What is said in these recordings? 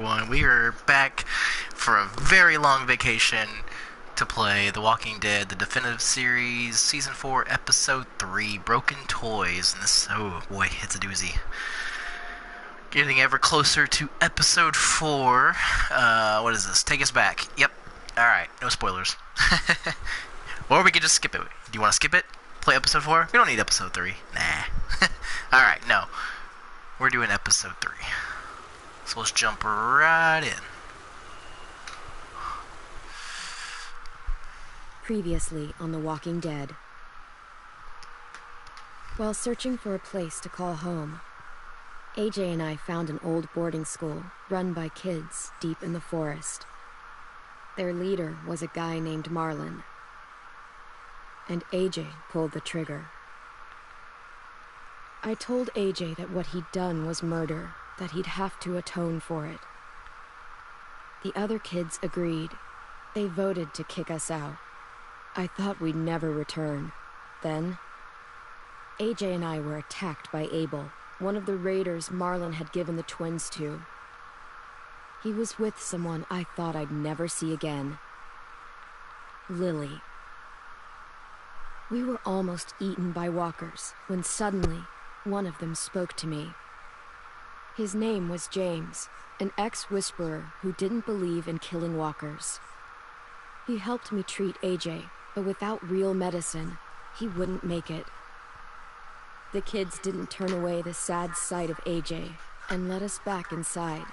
We are back for a very long vacation to play The Walking Dead, the definitive series, Season 4, Episode 3, Broken Toys. And this, oh boy, it's a doozy. Getting ever closer to Episode 4. What is this? Take us back. Yep. Alright, no spoilers. Or we could just skip it. Do you want to skip it? Play Episode 4? We don't need Episode 3. Nah. Alright, no. We're doing Episode 3. So let's jump right in. Previously on The Walking Dead. While searching for a place to call home, AJ and I found an old boarding school run by kids deep in the forest. Their leader was a guy named Marlon, and AJ pulled the trigger. I told AJ that what he'd done was murder, that he'd have to atone for it. The other kids agreed. They voted to kick us out. I thought we'd never return. Then, AJ and I were attacked by Abel, one of the raiders Marlon had given the twins to. He was with someone I thought I'd never see again. Lily. We were almost eaten by walkers when suddenly one of them spoke to me. His name was James, an ex-whisperer who didn't believe in killing walkers. He helped me treat AJ, but without real medicine, he wouldn't make it. The kids didn't turn away the sad sight of AJ and let us back inside.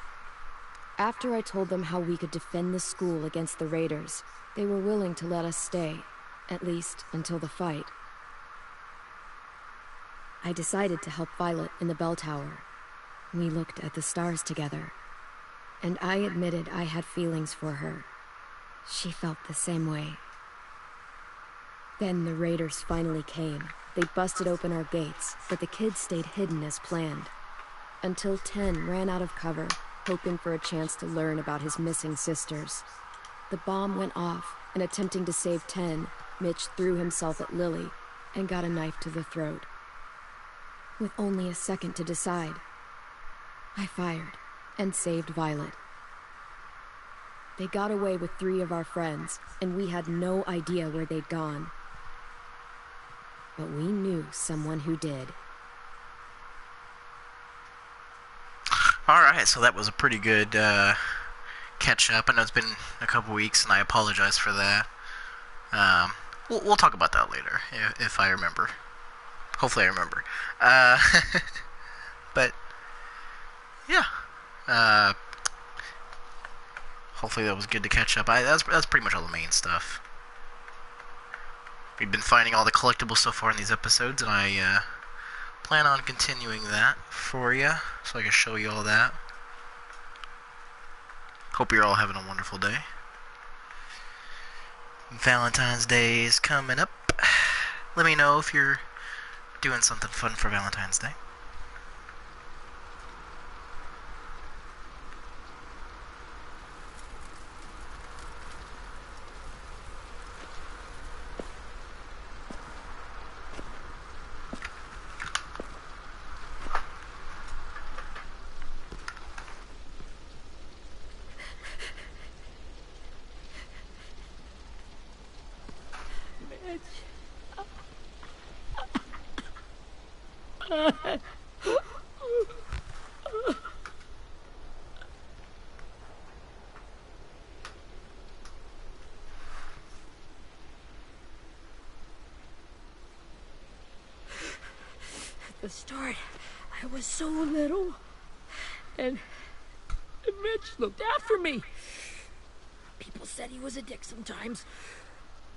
After I told them how we could defend the school against the raiders, they were willing to let us stay, at least until the fight. I decided to help Violet in the bell tower. We looked at the stars together, and I admitted I had feelings for her. She felt the same way. Then the raiders finally came. They busted open our gates, but the kids stayed hidden as planned. Until 10 ran out of cover, hoping for a chance to learn about his missing sisters. The bomb went off, and attempting to save 10, Mitch threw himself at Lily and got a knife to the throat. With only a second to decide, I fired and saved Violet. They got away with 3 of our friends, and we had no idea where they'd gone. But we knew someone who did. Alright, so that was a pretty good catch up. I know it's been a couple weeks, and I apologize for that. We'll talk about that later, if I remember. Hopefully I remember. But yeah. Hopefully that was good to catch up. That's pretty much all the main stuff. We've been finding all the collectibles so far in these episodes, and I plan on continuing that for you, so I can show you all that. Hope you're all having a wonderful day. Valentine's Day is coming up. Let me know if you're doing something fun for Valentine's Day. At the start, I was so little, and Mitch looked after me. People said he was a dick sometimes,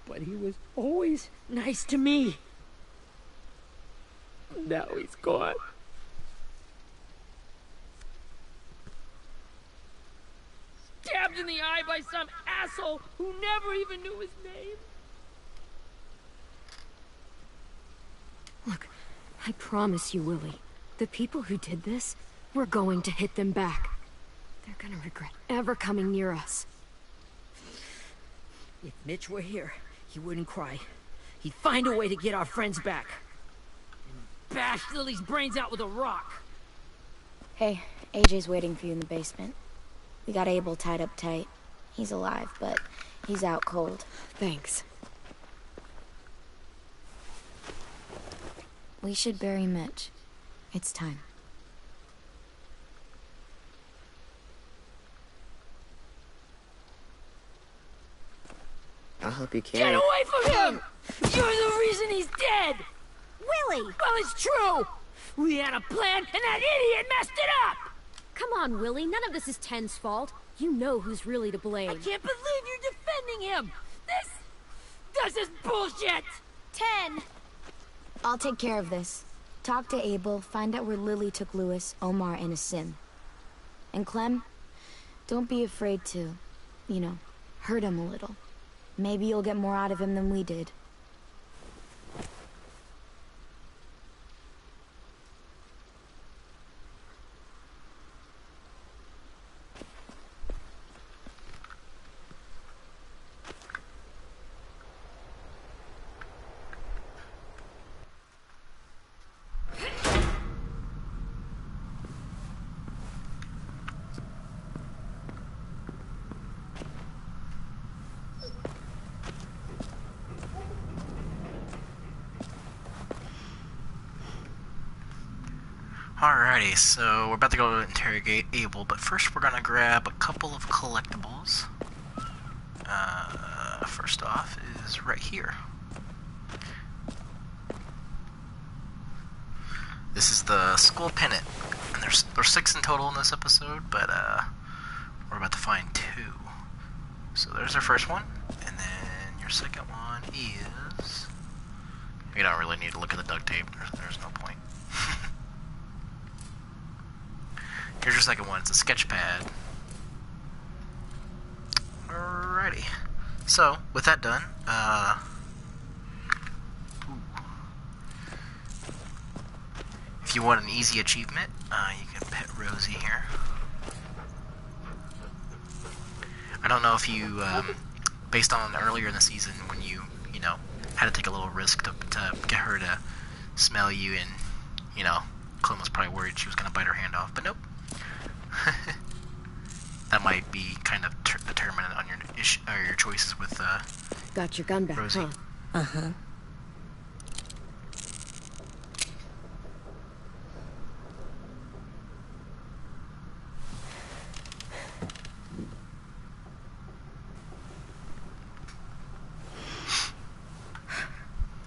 but he was always nice to me. Now he's gone. Stabbed in the eye by some asshole who never even knew his name. Look, I promise you, Willie, the people who did this, we're going to hit them back. They're gonna regret ever coming near us. If Mitch were here, he wouldn't cry. He'd find a way to get our friends back. And bash Lily's brains out with a rock. Hey, AJ's waiting for you in the basement. We got Abel tied up tight. He's alive, but he's out cold. Thanks. We should bury Mitch. It's time. I'll help you Get carry. away from him! You're the reason he's dead! Willie! Well, it's true! We had a plan, and that idiot messed it up! Come on, Willie. None of this is Ten's fault. You know who's really to blame. I can't believe you're defending him! This is bullshit! 10! I'll take care of this. Talk to Abel, find out where Lily took Lewis, Omar, and Asim. And Clem, don't be afraid to, hurt him a little. Maybe you'll get more out of him than we did. Alrighty, so we're about to go interrogate Abel, but first we're gonna grab a couple of collectibles. First off is right here. This is the school pennant, and there's 6 in total in this episode, but we're about to find 2. So there's our first one, and then your second one is... You don't really need to look at the duct tape, there's no point. Here's your second one, it's a sketch pad. Alrighty. So, with that done, if you want an easy achievement, you can pet Rosie here. I don't know if you, based on earlier in the season when you had to take a little risk to get her to smell you, and, Clem was probably worried she was going to bite her hand off, but nope. That might be kind of determinant on your choices with Got your gun back, Rosie. huh? Uh-huh.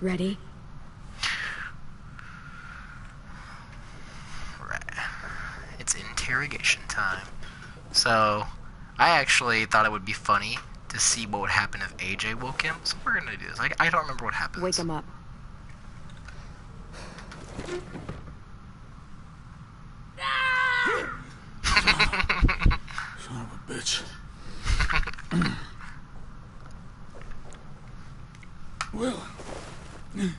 Ready? Right. It's interrogation time. So, I actually thought it would be funny to see what would happen if AJ woke him. So we're gonna do this. I don't remember what happens. Wake him up. Son of a bitch. Well, that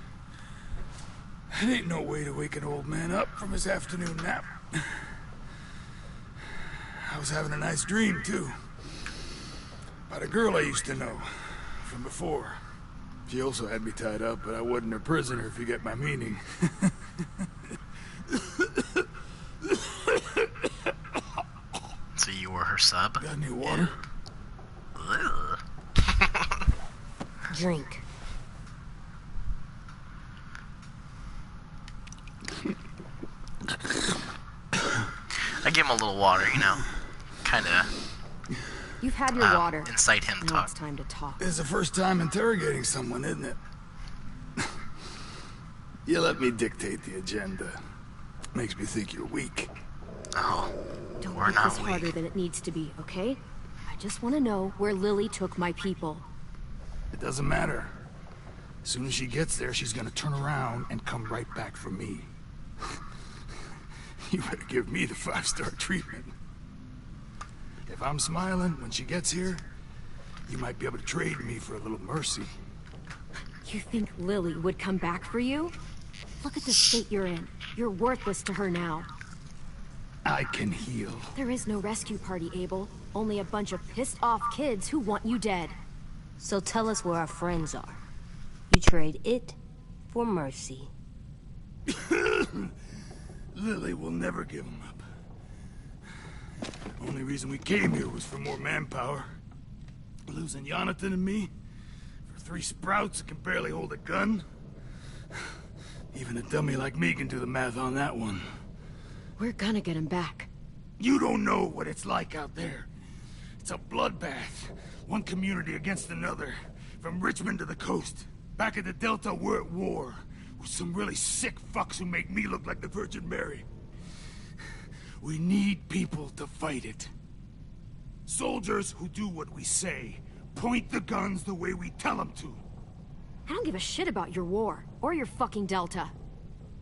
ain't no way to wake an old man up from his afternoon nap. I was having a nice dream, too. About a girl I used to know from before. She also had me tied up, but I wasn't her prisoner, if you get my meaning. So you were her sub? Got any water? Ugh. Drink. I give him a little water, kind of You've had your water. incite him to Now talk. it's time to talk. It's the first time interrogating someone, isn't it? You let me dictate the agenda. Makes me think you're weak. Oh, Don't we're make not this harder weak. than it needs to be, okay? I just want to know where Lily took my people. It doesn't matter. As soon as she gets there, she's gonna turn around and come right back for me. You better give me the 5-star treatment. If I'm smiling when she gets here, you might be able to trade me for a little mercy. You think Lily would come back for you? Look at the state you're in. You're worthless to her now. I can heal. There is no rescue party, Abel. Only a bunch of pissed-off kids who want you dead. So tell us where our friends are. You trade it for mercy. Lily will never give him up. Only reason we came here was for more manpower. Losing Jonathan and me for 3 sprouts that can barely hold a gun. Even a dummy like me can do the math on that one. We're gonna get him back. You don't know what it's like out there. It's a bloodbath. One community against another. From Richmond to the coast. Back at the Delta, we're at war. With some really sick fucks who make me look like the Virgin Mary. We need people to fight it. Soldiers who do what we say. Point the guns the way we tell them to. I don't give a shit about your war, or your fucking Delta.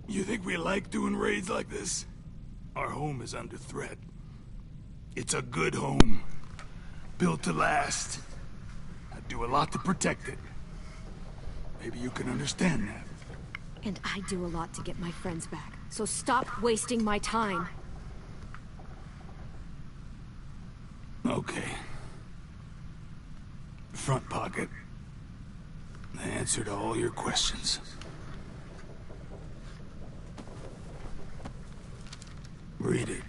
You think we like doing raids like this? Our home is under threat. It's a good home. Built to last. I'd do a lot to protect it. Maybe you can understand that. And I do a lot to get my friends back, so stop wasting my time. Okay. Front pocket. The answer to all your questions. Read it.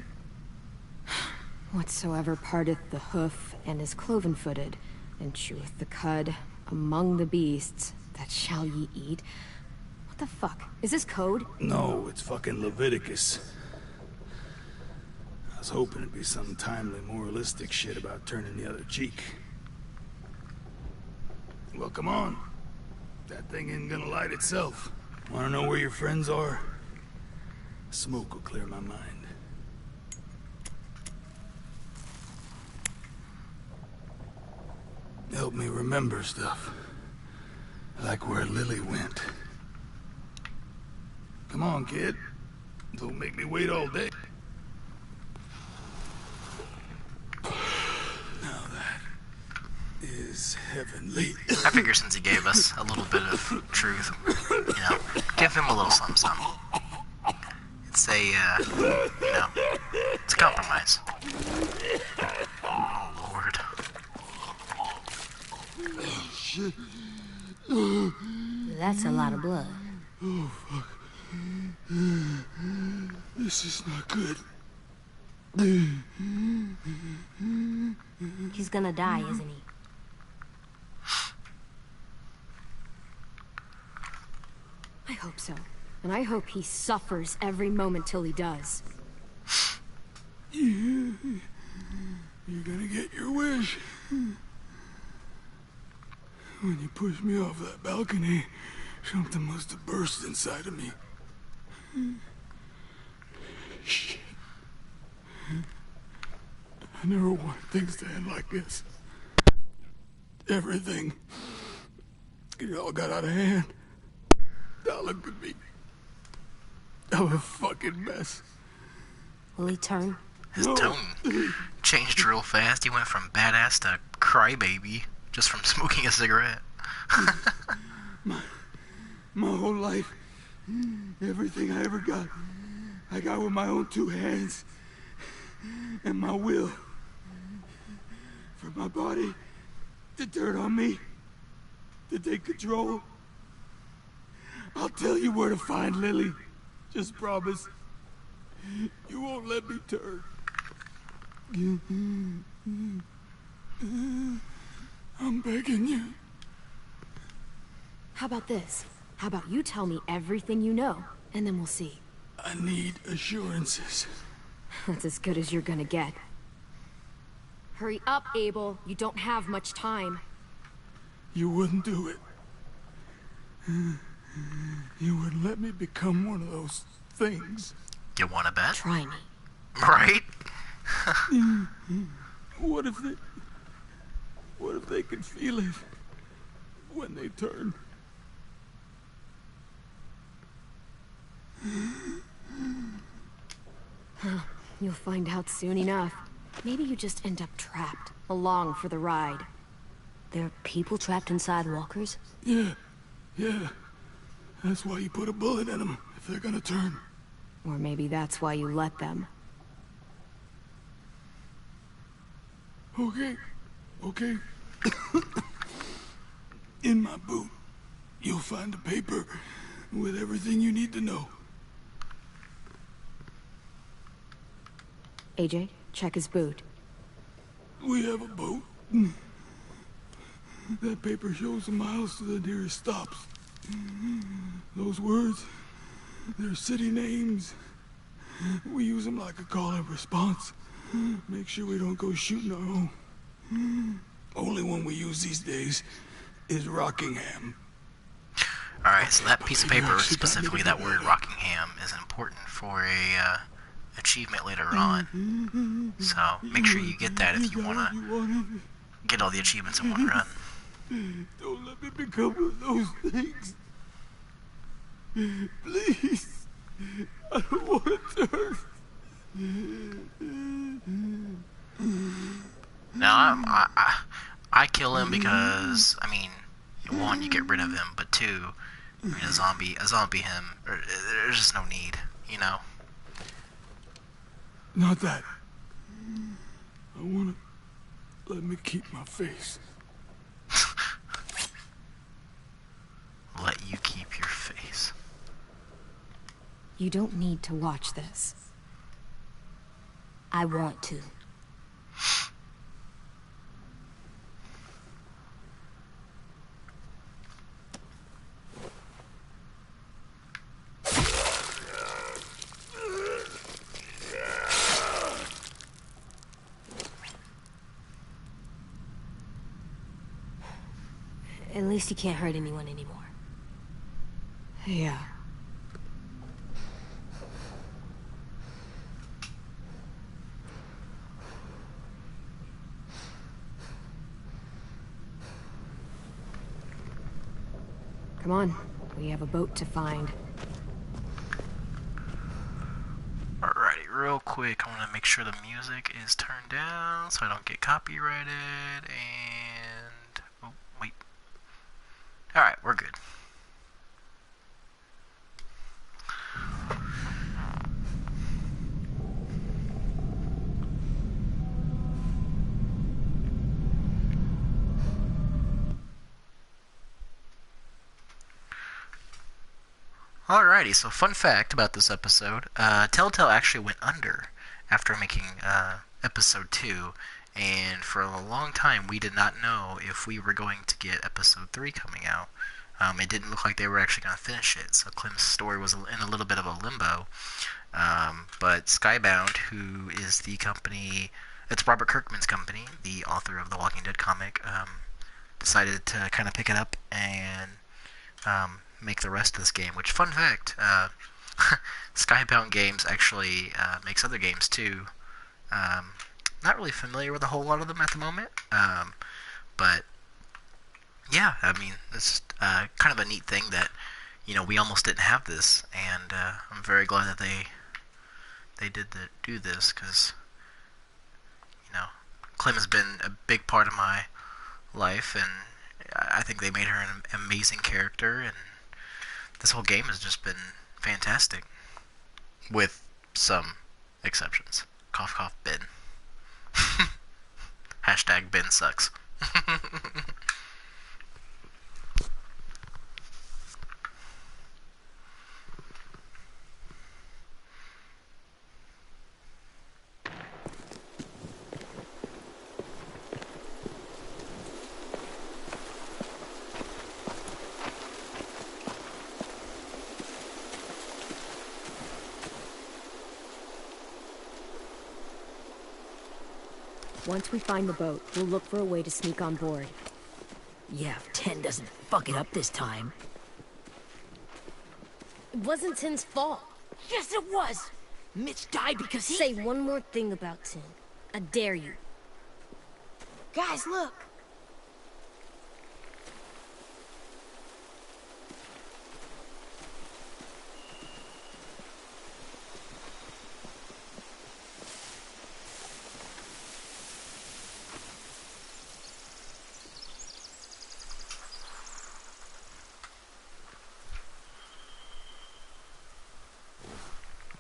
Whatsoever parteth the hoof and is cloven-footed, and cheweth the cud among the beasts, that shall ye eat. What the fuck? Is this code? No, it's fucking Leviticus. I was hoping it'd be some timely, moralistic shit about turning the other cheek. Well, come on. That thing ain't gonna light itself. Wanna know where your friends are? Smoke will clear my mind. Help me remember stuff. Like where Lily went. Come on, kid. Don't make me wait all day. Now that is heavenly. I figure since he gave us a little bit of truth, give him a little something, something. It's a, it's a compromise. Oh, Lord. Shit. That's a lot of blood. Oh, fuck. This is not good. He's gonna die, isn't he? I hope so. And I hope he suffers every moment till he does. You're gonna get your wish. When you pushed me off that balcony, something must have burst inside of me. Shit. I never wanted things to end like this. Everything. It all got out of hand. Now look at me. I'm a fucking mess. Will he turn? His tone changed real fast. He went from badass to crybaby just from smoking a cigarette. My whole life, everything I ever got, I got with my own 2 hands and my will. For my body to turn on me, to take control. I'll tell you where to find Lily. Just promise. You won't let me turn. I'm begging you. How about this? How about you tell me everything you know, and then we'll see. I need assurances. That's as good as you're gonna get. Hurry up, Abel. You don't have much time. You wouldn't do it. You wouldn't let me become one of those things. You want to bet? Try me. Right? What if they could feel it when they turn? You'll find out soon enough. Maybe you just end up trapped, along for the ride. There are people trapped inside walkers? Yeah. That's why you put a bullet in them, if they're gonna turn. Or maybe that's why you let them. Okay. In my boot, you'll find a paper with everything you need to know. AJ, check his boot. We have a boat. That paper shows the miles to the nearest stops. Those words, they're city names. We use them like a call and response. Make sure we don't go shooting our own. Only one we use these days is Rockingham. Alright, so that piece of paper, specifically that word Rockingham, is important for a achievement later on. So make sure you get that if you want to get all the achievements in one run. Don't let me become one of those things. Please. I don't want to turn. Now, I kill him because, I mean, one, you get rid of him, but two, I mean, a zombie him, there's just no need, you know? Not that. I want to let me keep my face. Let you keep your face. You don't need to watch this. I want to. At least you can't hurt anyone anymore. Yeah. Come on, we have a boat to find. Alrighty, real quick, I want to make sure the music is turned down so I don't get copyrighted, and... oh, wait. Alright, we're good. Alrighty, so fun fact about this episode, Telltale actually went under after making episode 2, and for a long time we did not know if we were going to get episode 3 coming out. It didn't look like they were actually going to finish it, so Clem's story was in a little bit of a limbo. But Skybound, who is the company, it's Robert Kirkman's company, the author of the Walking Dead comic, decided to kind of pick it up and make the rest of this game. Which, fun fact, Skybound Games actually makes other games too. Not really familiar with a whole lot of them at the moment, but yeah, I mean, it's kind of a neat thing that, you know, we almost didn't have this, and I'm very glad that they did do this, because, you know, Clem has been a big part of my life, and I think they made her an amazing character, and this whole game has just been fantastic, with some exceptions. Cough, cough, Ben. Hashtag Ben sucks. Once we find the boat, we'll look for a way to sneak on board. Yeah, if 10 doesn't fuck it up this time. It wasn't Tin's fault. Yes, it was! Mitch died because he... Say one more thing about Tin. I dare you. Guys, look!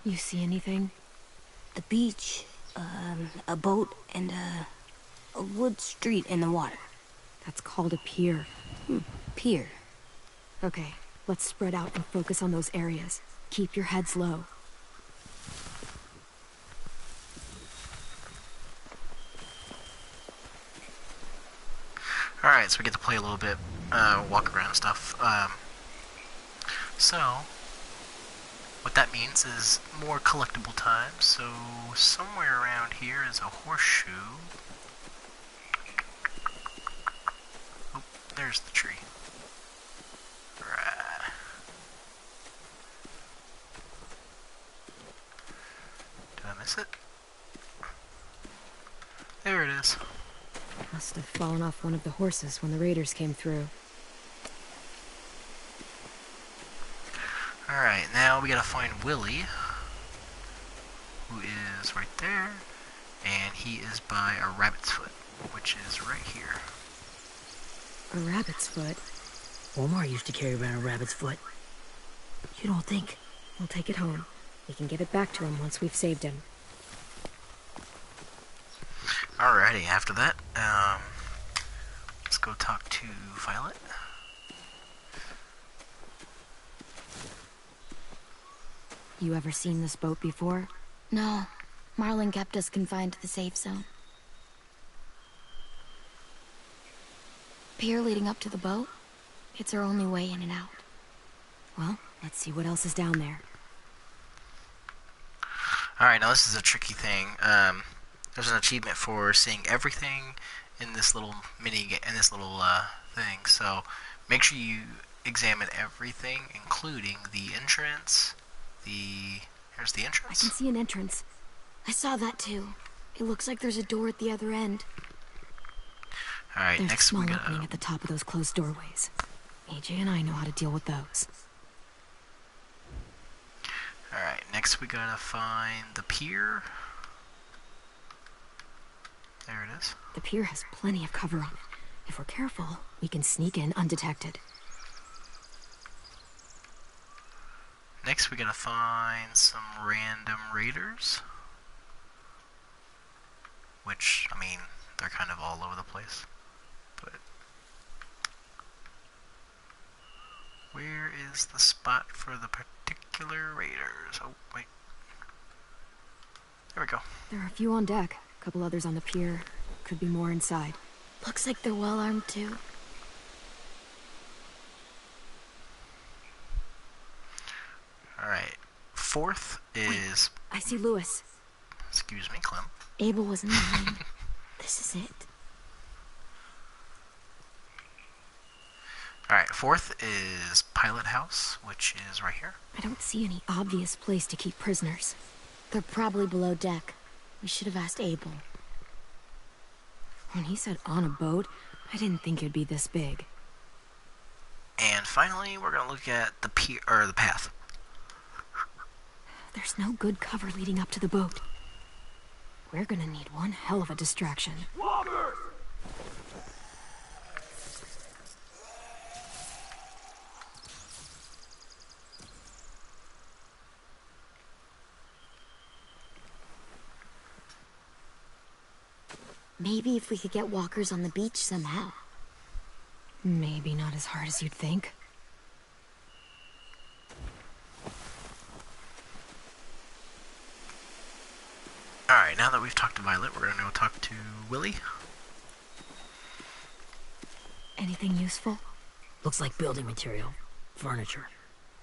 You see anything? The beach, a boat, and a wood street in the water. That's called a pier. Pier. Okay, let's spread out and focus on those areas. Keep your heads low. Alright, so we get to play a little bit, walk around and stuff. So, what that means is more collectible time. So, somewhere around here is a horseshoe. Oh, there's the tree. Right. Did I miss it? There it is. Must have fallen off one of the horses when the raiders came through. Alright, now we gotta find Willie, who is right there, and he is by a rabbit's foot, which is right here. A rabbit's foot? Omar used to carry around a rabbit's foot. You don't think? We'll take it home. We can give it back to him once we've saved him. Alrighty, after that, let's go talk to Violet. You ever seen this boat before? No. Marlin kept us confined to the safe zone. Pier leading up to the boat? It's our only way in and out. Well, let's see what else is down there. Alright, now this is a tricky thing. There's an achievement for seeing everything in this little thing. So make sure you examine everything, including the entrance. Here's the I entrance. can see an entrance. I saw that too. It looks like there's a door at the other end. Alright, There's a next we small gotta... opening at the top of those closed doorways. AJ and I know how to deal with those. Alright, next we gotta find the pier. There it is. The pier has plenty of cover on it. If we're careful, we can sneak in undetected. Next we gotta find some random raiders. Which, I mean, they're kind of all over the place. But where is the spot for the particular raiders? Oh, wait. There we go. There are a few on deck, a couple others on the pier. Could be more inside. Looks like they're well armed too. Alright. Fourth is... I see Lewis. Excuse me, Clem. Abel was in the line. This is it. Alright, fourth is Pilot House, which is right here. I don't see any obvious place to keep prisoners. They're probably below deck. We should have asked Abel. When he said on a boat, I didn't think it'd be this big. And finally, we're gonna look at the pier, or the path. There's no good cover leading up to the boat. We're gonna need one hell of a distraction. Walkers! Maybe if we could get walkers on the beach somehow. Maybe not as hard as you'd think. Alright, now that we've talked to Violet, we're gonna go talk to Willie. Anything useful? Looks like building material. Furniture.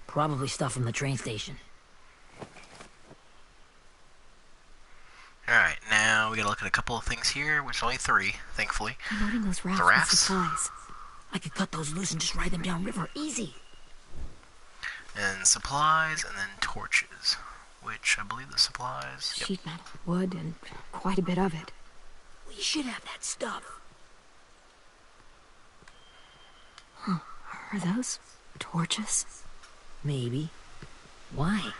Probably stuff from the train station. Alright, now we gotta look at a couple of things here, which are only three, thankfully. I'm loading those rafts The with rafts? supplies. I could cut those loose and just ride them downriver. Easy. And supplies, and then torches. Which, I believe the supplies... Yep. Sheet metal, wood, and quite a bit of it. We should have that stuff. Are those torches? Maybe. Why?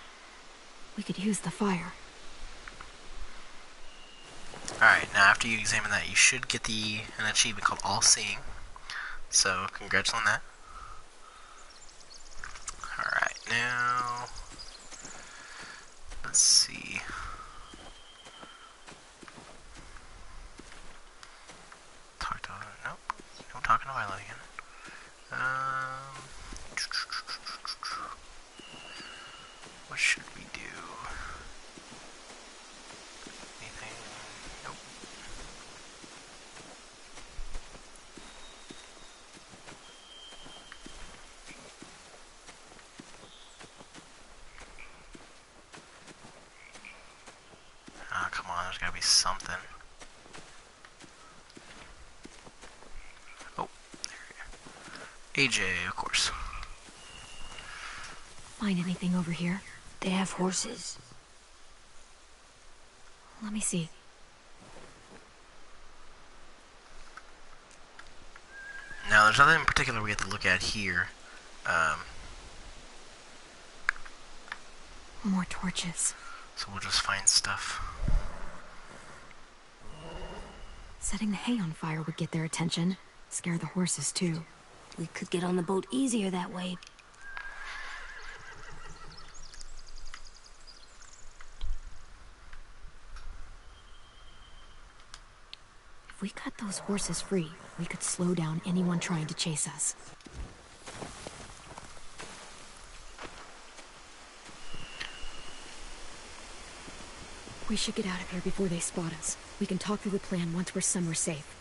We could use the fire. Alright, now after you examine that, you should get an achievement called All Seeing. So, congrats on that. Alright, now... Let's see. Talk to... Nope. No talking to Violet again. What should we do? Anything? Nope. something. Oh, AJ, of course. Find anything over here? They have horses. Let me see. Now, there's nothing in particular we have to look at here. More torches. So we'll just find stuff. Setting the hay on fire would get their attention. Scare the horses, too. We could get on the boat easier that way. If we cut those horses free, we could slow down anyone trying to chase us. We should get out of here before they spot us. We can talk through the plan once we're somewhere safe.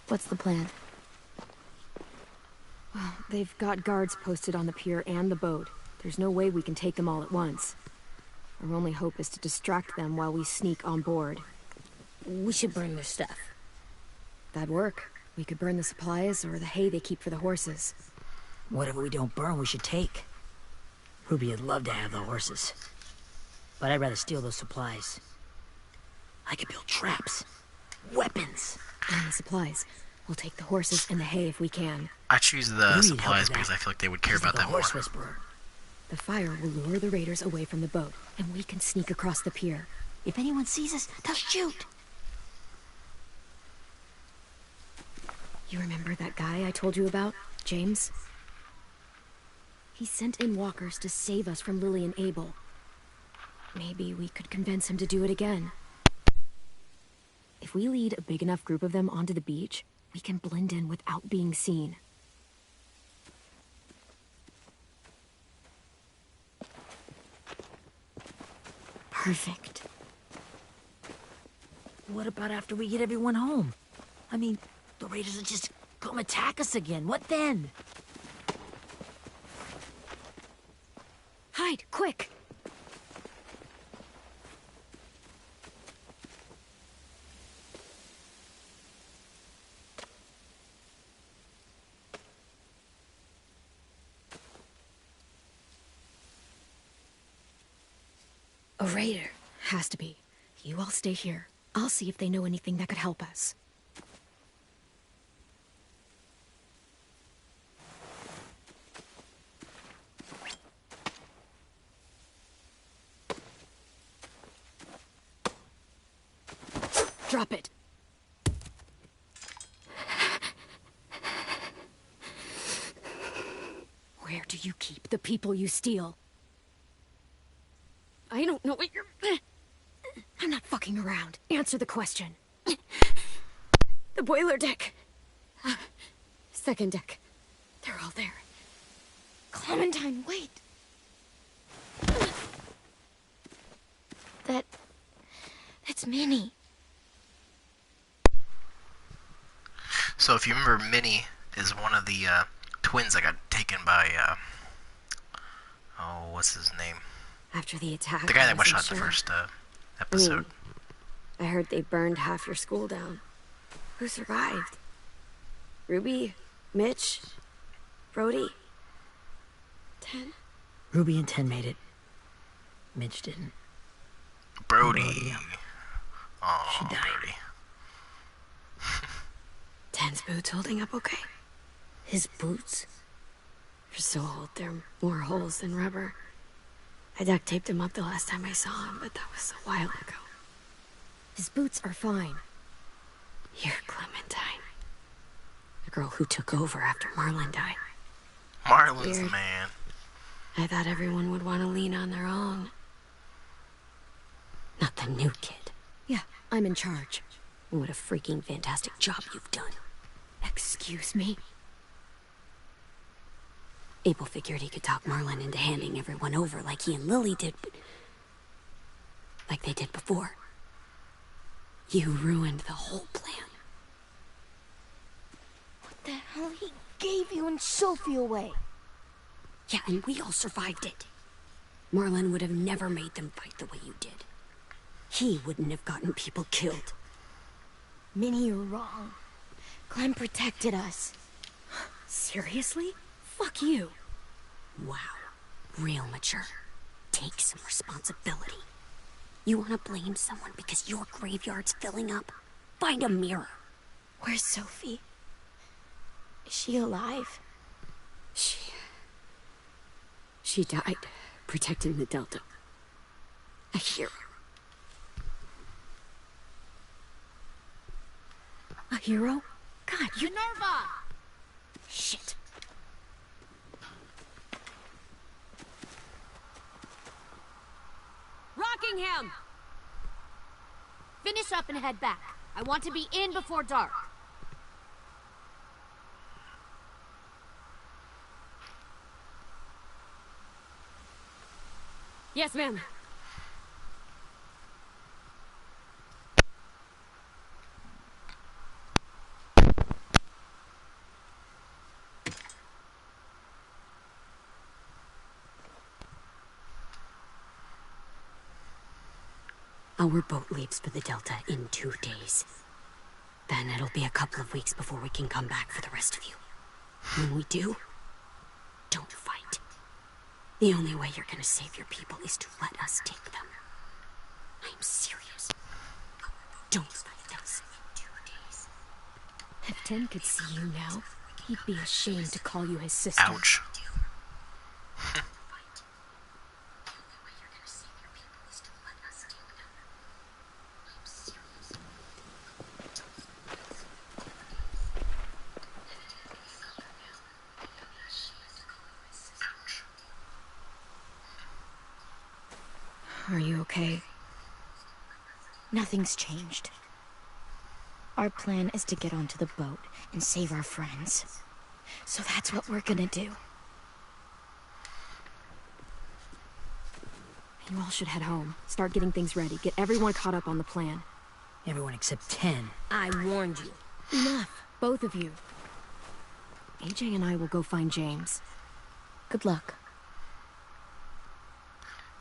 What's the plan? Well, they've got guards posted on the pier and the boat. There's no way we can take them all at once. Our only hope is to distract them while we sneak on board. We should burn their stuff. That'd work. We could burn the supplies or the hay they keep for the horses. Whatever we don't burn, we should take. Ruby would love to have the horses. But I'd rather steal those supplies. I could build traps. Weapons. And the supplies. We'll take the horses and the hay if we can. I choose the supplies because I feel like they would care about that more. Horse whisperer. The fire will lure the raiders away from the boat, and we can sneak across the pier. If anyone sees us, they'll shoot. You remember that guy I told you about, James? He sent in walkers to save us from Lily and Abel. Maybe we could convince him to do it again. If we lead a big enough group of them onto the beach, we can blend in without being seen. Perfect. What about after we get everyone home? I mean, the raiders will just come attack us again. What then? Hide, quick! A raider. Has to be. You all stay here. I'll see if they know anything that could help us. Drop it. Where do you keep the people you steal? I don't know what you're... I'm not fucking around. Answer the question. The boiler deck. Second deck. They're all there. Clementine, wait. That's Minnie. So if you remember, Minnie is one of the twins that got taken by, oh, what's his name? After the attack, The guy that I was wasn't shot in the sure. first episode. I heard they burned half your school down. Who survived? Ruby? Mitch? Brody? 10? Ruby and 10 made it. Mitch didn't. Brody. Yeah. Oh, She died. Brody. 10's boots holding up okay? His boots? They're so old, there are more holes than rubber. I duct taped him up the last time I saw him, but that was a while ago. His boots are fine. You're Clementine. The girl who took over after Marlon died. Marlon's the Weird. man. I thought everyone would want to lean on their own. Not the new kid. Yeah, I'm in charge. What a freaking fantastic job you've done. Excuse me? Abel figured he could talk Marlon into handing everyone over like he and Lily did, but like they did before. You ruined the whole plan. What the hell? He gave you and Sophie away. Yeah, and we all survived it. Marlon would have never made them fight the way you did. He wouldn't have gotten people killed. Minnie, you're wrong. Clem protected us. Seriously? Fuck you. Wow. Real mature. Take some responsibility. You want to blame someone because your graveyard's filling up? Find a mirror. Where's Sophie? Is she alive? She died protecting the Delta. A hero. A hero? God, you... Minerva! Shit. Rockingham! Finish up and head back. I want to be in before dark. Yes, ma'am. Our boat leaves for the Delta in 2 days. Then it'll be a couple of weeks before we can come back for the rest of you. When we do, don't fight. The only way you're gonna save your people is to let us take them. I'm serious. Don't fight us in 2 days. If Ten could see you now, he'd be ashamed to call you his sister. Ouch. Are you okay? Nothing's changed. Our plan is to get onto the boat and save our friends. So that's what we're gonna do. You all should head home. Start getting things ready. Get everyone caught up on the plan. Everyone except 10. I warned you. Enough, both of you. AJ and I will go find James. Good luck.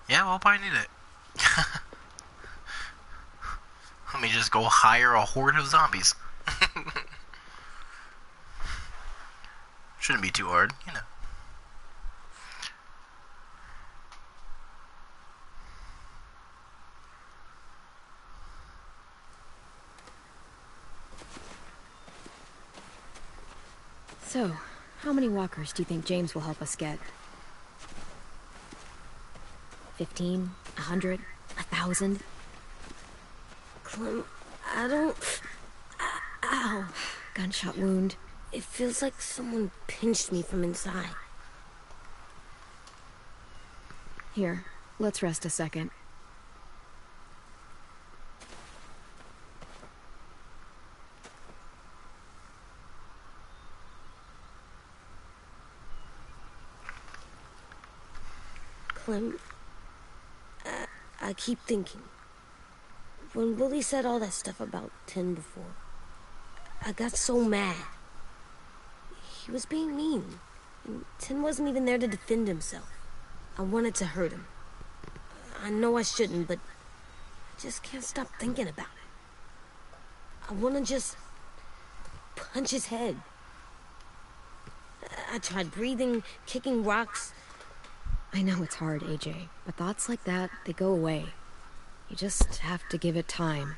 Yeah, we'll probably need it. Let me just go hire a horde of zombies. Shouldn't be too hard, you know. So, how many walkers do you think James will help us get? 15? 100? 1,000? Clem, I don't... Ow. Gunshot wound. It feels like someone pinched me from inside. Here, let's rest a second. Clem, I keep thinking. When Willie said all that stuff about 10 before, I got so mad. He was being mean. And 10 wasn't even there to defend himself. I wanted to hurt him. I know I shouldn't, but I just can't stop thinking about it. I want to just punch his head. I tried breathing, kicking rocks. I know it's hard, AJ, but thoughts like that, they go away. You just have to give it time.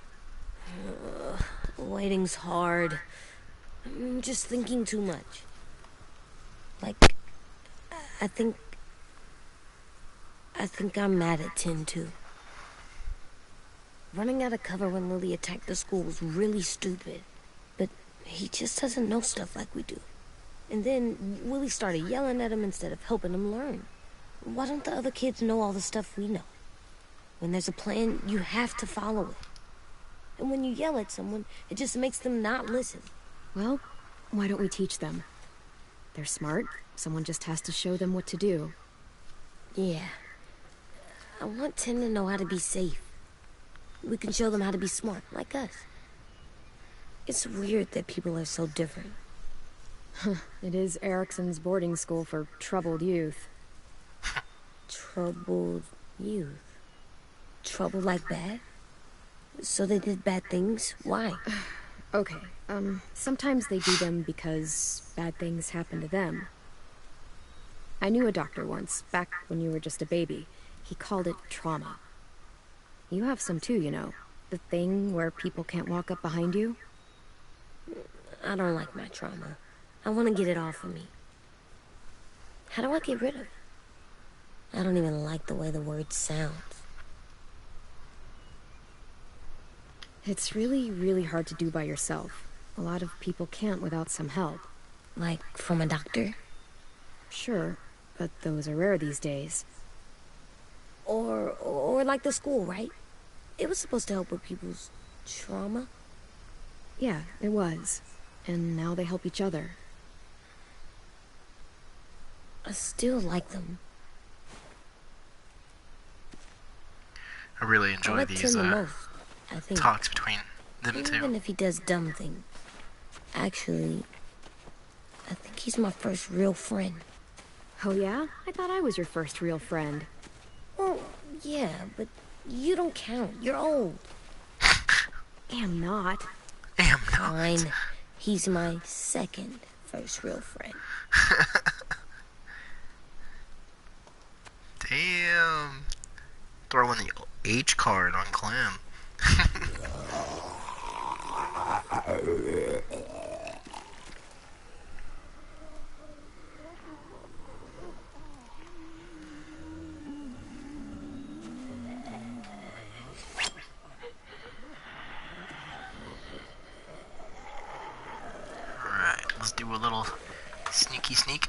Waiting's hard. I'm just thinking too much. Like, I think I'm mad at 10 too. Running out of cover when Lily attacked the school was really stupid. But he just doesn't know stuff like we do. And then Willie started yelling at him instead of helping him learn. Why don't the other kids know all the stuff we know? When there's a plan, you have to follow it. And when you yell at someone, it just makes them not listen. Well, why don't we teach them? They're smart. Someone just has to show them what to do. Yeah. I want 10 to know how to be safe. we can show them how to be smart, like us. It's weird that people are so different. It is Erickson's boarding school for troubled youth. Troubled youth? Trouble like bad? So they did bad things? Why? Okay, sometimes they do them because bad things happen to them. I knew a doctor once, back when you were just a baby. He called it trauma. You have some too, you know. The thing where people can't walk up behind you. I don't like my trauma. I want to get it off of me. How do I get rid of it? I don't even like the way the word sounds. It's really, really hard to do by yourself. A lot of people can't without some help. Like from a doctor? Sure, but those are rare these days. Or like the school, right? It was supposed to help with people's trauma. Yeah, it was. And now they help each other. I still like them. I really I enjoy like these Tim the most, I think. talks between them two. Even if he does dumb things. Actually, I think he's my first real friend. Oh yeah? I thought I was your first real friend. Well, yeah, but you don't count. You're old. Am not. Am not. Fine. He's my second first real friend. Damn. Throwing the H card on Clem. Alright, let's do a little sneaky sneak.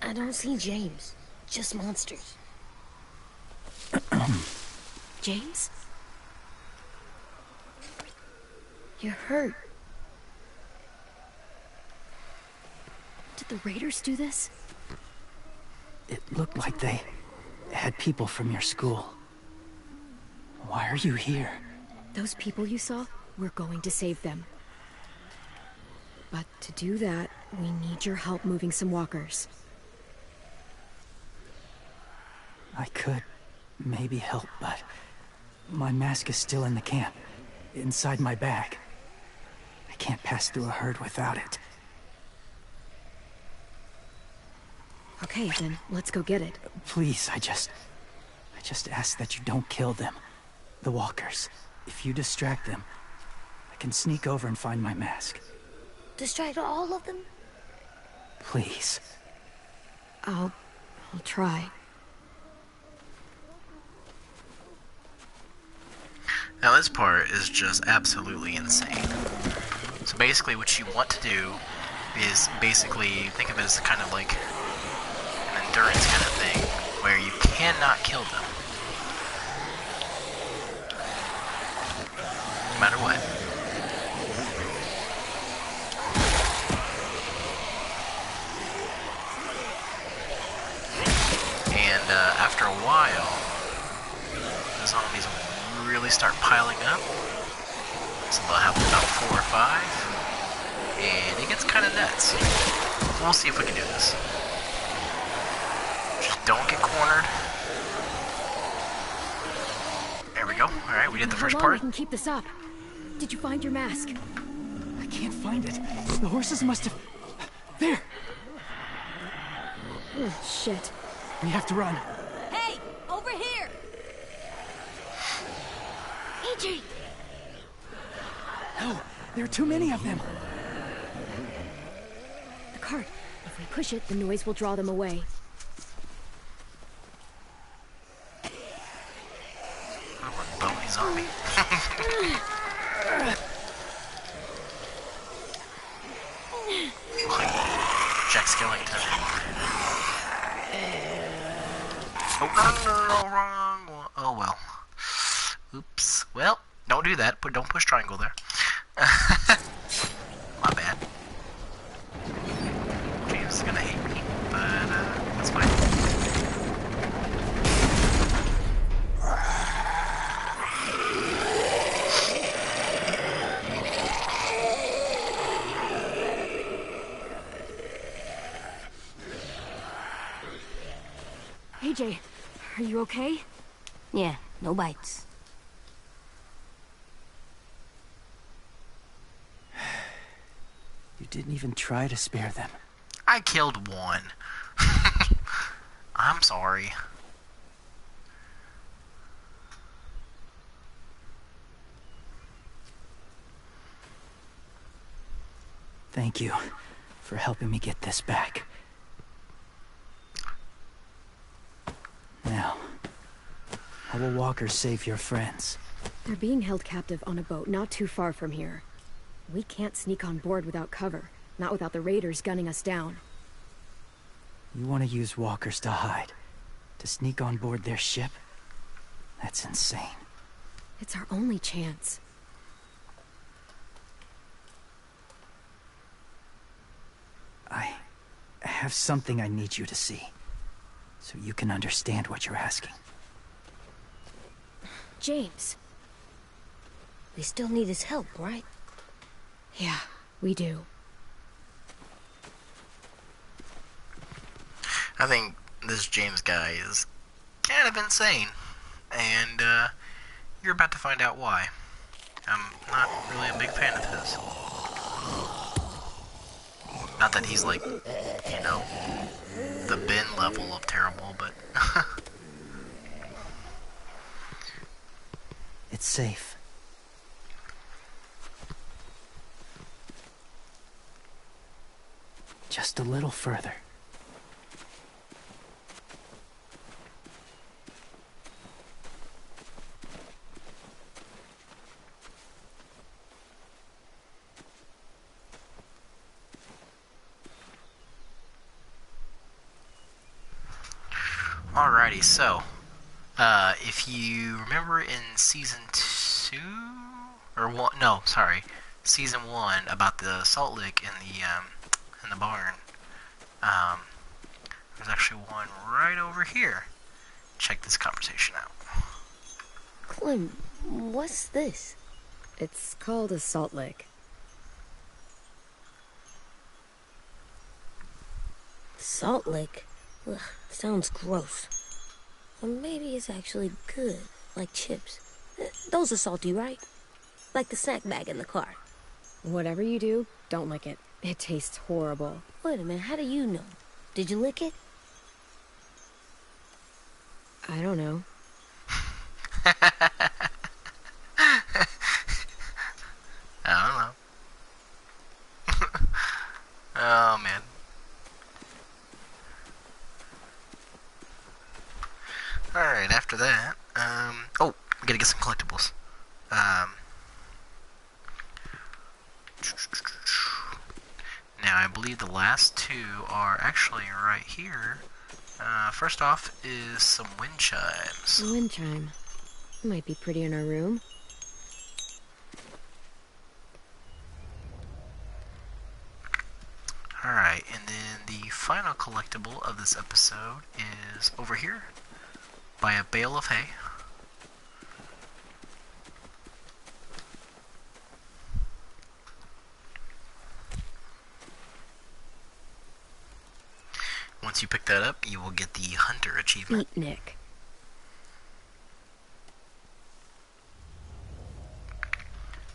I don't see James. Just monsters. James? You're hurt. Did the Raiders do this? It looked like they had people from your school. Why are you here? Those people you saw, we're going to save them. But to do that, we need your help moving some walkers. I could maybe help, but my mask is still in the camp, inside my bag. I can't pass through a herd without it. Okay, then let's go get it. Please, I just ask that you don't kill them. The walkers. If you distract them, I can sneak over and find my mask. Distract all of them? Please. I'll try. Now this part is just absolutely insane. So basically what you want to do is basically think of it as kind of like an endurance kind of thing where you cannot kill them. No matter what. And after a while, the zombies really start piling up. So they'll have about 4 or 5. And it gets kind of nuts. So we'll see if we can do this. Just don't get cornered. There we go. Alright, we did the first How long we part. can keep this up? Did you find your mask? I can't find it. The horses must have... There! Oh, shit. We have to run. Hey, over here! AJ! No, there are too many of them. The cart. If we push it, the noise will draw them away. Oh, we're bony zombie. Jack Skellington. Oh, no, wrong one. Oh, well. Oops. Well, don't do that. Don't push triangle there. My bad. James is gonna hate me, but that's fine. AJ, are you okay? Yeah, no bites. You didn't even try to spare them. I killed one. I'm sorry. Thank you for helping me get this back. Now, how will Walker save your friends? They're being held captive on a boat not too far from here. We can't sneak on board without cover, not without the raiders gunning us down. You want to use walkers to hide? To sneak on board their ship? That's insane. It's our only chance. I have something I need you to see, so you can understand what you're asking. James. We still need his help, right? Yeah, we do. I think this James guy is kind of insane, and you're about to find out why. I'm not really a big fan of his. Not that he's like, you know, the Ben level of terrible, but... It's safe. Just a little further. Alrighty, so, if you remember in season 2, or one, no, sorry, season 1 about the salt lick in the barn, there's actually one right over here. Check this conversation out. Clem, what's this? It's called a salt lick. Salt lick? Ugh, sounds gross. Or maybe it's actually good, like chips. Those are salty, right? Like the snack bag in the car. Whatever you do, don't lick it. It tastes horrible. Wait a minute, how do you know? Did you lick it? I don't know. I don't know. Oh, man. Alright, after that, oh, we gotta get some collectibles. Now, I believe the last two are actually right here. First off is some wind chimes. A wind chime. Might be pretty in our room. Alright, and then the final collectible of this episode is over here by a bale of hay. Once you pick that up, you will get the Hunter achievement. Beatnik.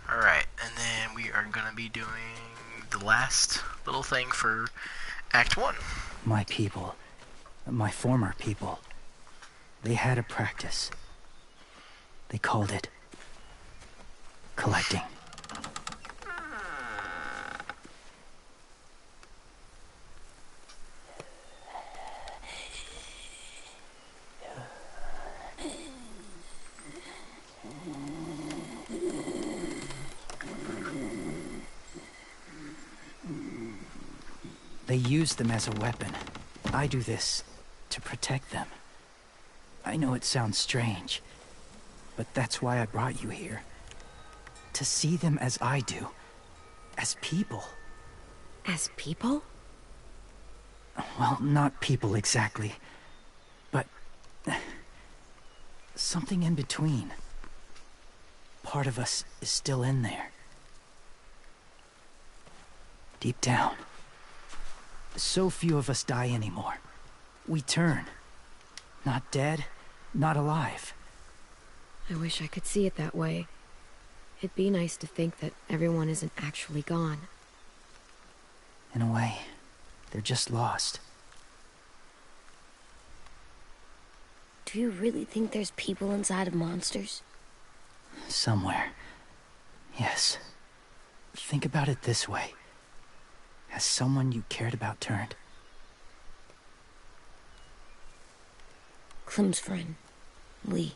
Alright, and then we are going to be doing the last little thing for Act 1. My people, my former people, they had a practice. They called it collecting. They use them as a weapon. I do this to protect them. I know it sounds strange, but that's why I brought you here. to see them as I do. As people. As people? Well, not people exactly. But... something in between. Part of us is still in there. Deep down. So few of us die anymore. We turn. Not dead, not alive. I wish I could see it that way. It'd be nice to think that everyone isn't actually gone. In a way, they're just lost. Do you really think there's people inside of monsters? Somewhere. Yes. Think about it this way. Has someone you cared about turned? Clem's friend, Lee.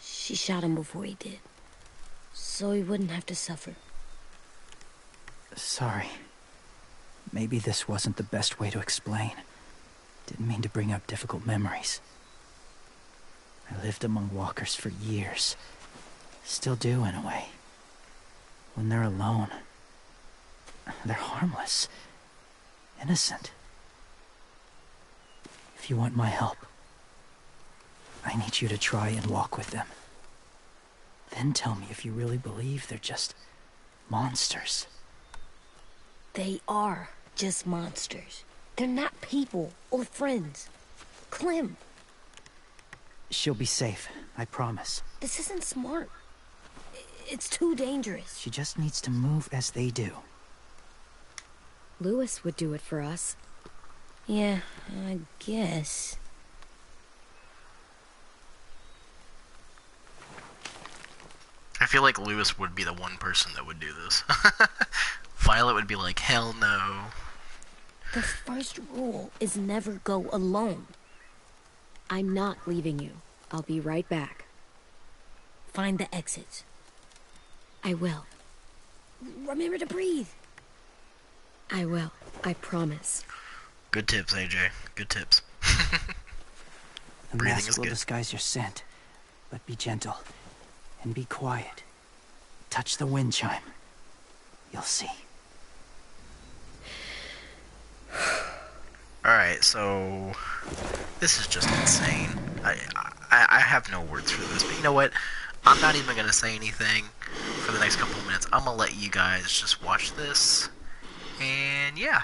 She shot him before he did. So he wouldn't have to suffer. Sorry. Maybe this wasn't the best way to explain. Didn't mean to bring up difficult memories. I lived among walkers for years. Still do, in a way. When they're alone, they're harmless. Innocent. If you want my help, I need you to try and walk with them. Then tell me if you really believe they're just monsters. They are just monsters. They're not people or friends. Clem, She'll be safe, I promise. this isn't smart. It's too dangerous. She just needs to move as they do. Lewis would do it for us. Yeah, I guess. I feel like Lewis would be the one person that would do this. Violet would be like, hell no. The first rule is never go alone. I'm not leaving you. I'll be right back. Find the exits. I will. Remember to breathe. I will. I promise. Good tips, AJ. Good tips. The Breathing mask is will good. disguise your scent, but be gentle and be quiet. Touch the wind chime. You'll see. Alright, so... this is just insane. I have no words for this, but you know what? I'm not even going to say anything for the next couple of minutes. I'm going to let you guys just watch this. And yeah.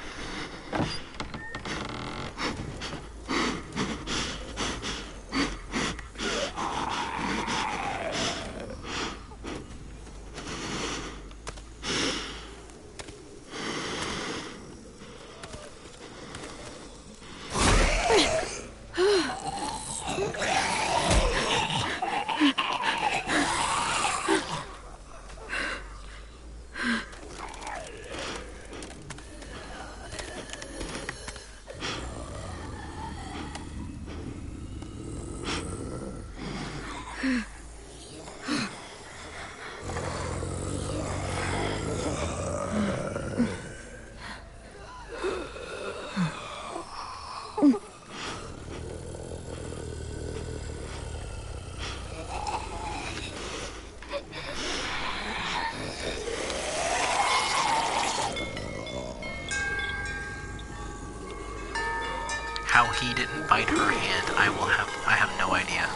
How he didn't bite her hand, I have no idea.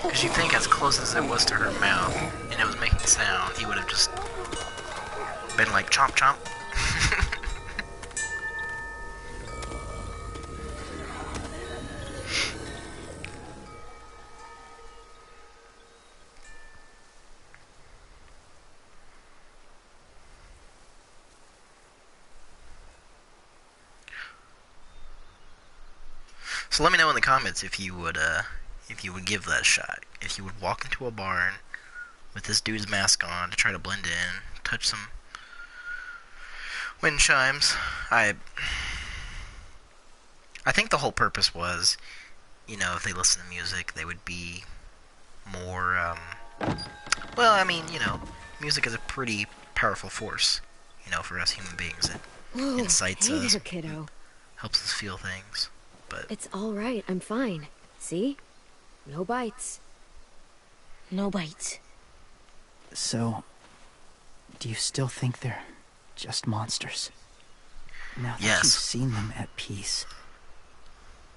Because you think as close as it was to her mouth, and it was making sound, he would have just been like, chomp chomp. So let me know in the comments if you would give that a shot. If you would walk into a barn with this dude's mask on to try to blend in, touch some wind chimes. I think the whole purpose was, you know, if they listen to music, they would be more, well, I mean, you know, music is a pretty powerful force, you know, for us human beings. It Whoa, incites hey us, there, kiddo. helps us feel things. But It's all right. I'm fine. See? No bites. No bites. So, Do you still think they're just monsters? Now that Yes. you've seen them at peace.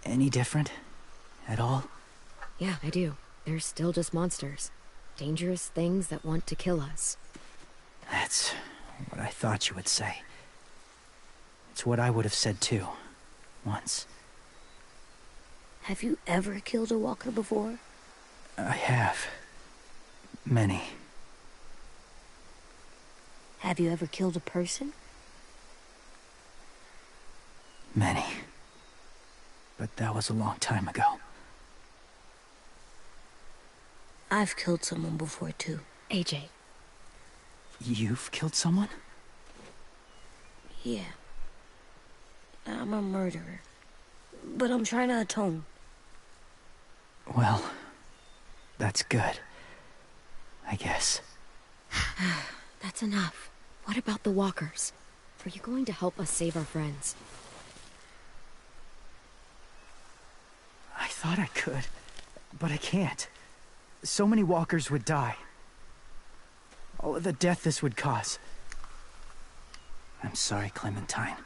Any different? At all? Yeah, I do. They're still just monsters. Dangerous things that want to kill us. That's what I thought you would say. It's what I would have said too. Once. Have you ever killed a walker before? I have. Many. Have you ever killed a person? Many. But that was a long time ago. I've killed someone before, too. AJ. You've killed someone? Yeah. I'm a murderer. But I'm trying to atone. Well, that's good. I guess. That's enough. What about the walkers? Are you going to help us save our friends? I thought I could, but I can't. So many walkers would die. All of the death this would cause. I'm sorry, Clementine,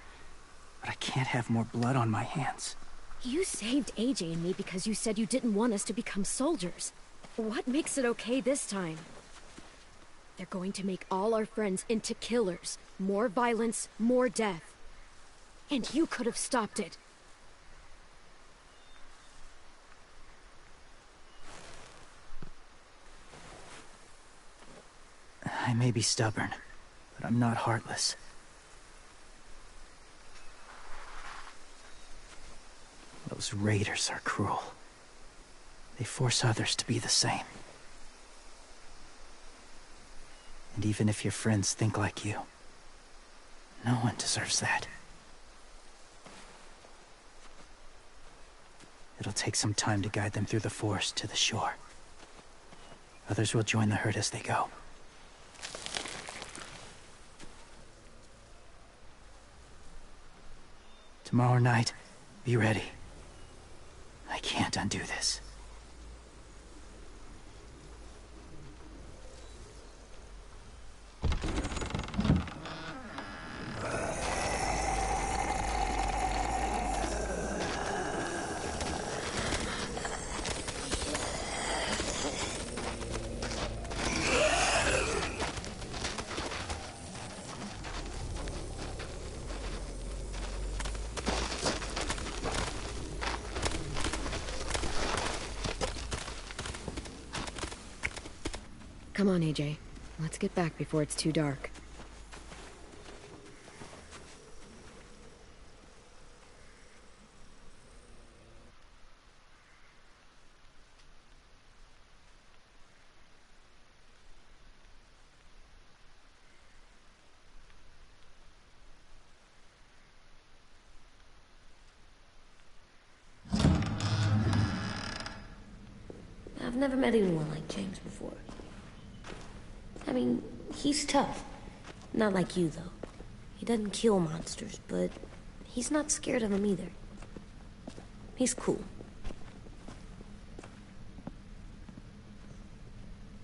but I can't have more blood on my hands. You saved AJ and me because you said you didn't want us to become soldiers. What makes it okay this time? They're going to make all our friends into killers. More violence, more death. And you could have stopped it. I may be stubborn, but I'm not heartless. Those raiders are cruel. They force others to be the same. And even if your friends think like you, no one deserves that. It'll take some time to guide them through the forest to the shore. Others will join the herd as they go. Tomorrow night, be ready. I can't undo this. Come on, AJ. Let's get back before it's too dark. I've never met anyone like James before. I mean, he's tough. Not like you, though. He doesn't kill monsters, but he's not scared of them either. He's cool.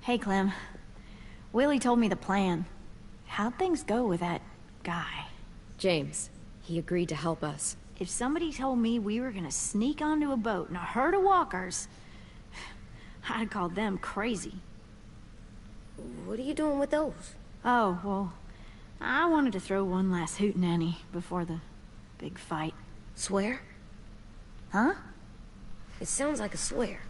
Hey, Clem. Willie told me the plan. How'd things go with that guy? James, he agreed to help us. If somebody told me we were gonna sneak onto a boat in a herd of walkers, I'd call them crazy. What are you doing with those? Oh, well, I wanted to throw one last hootenanny before the big fight. Swear? Huh? It sounds like a swear.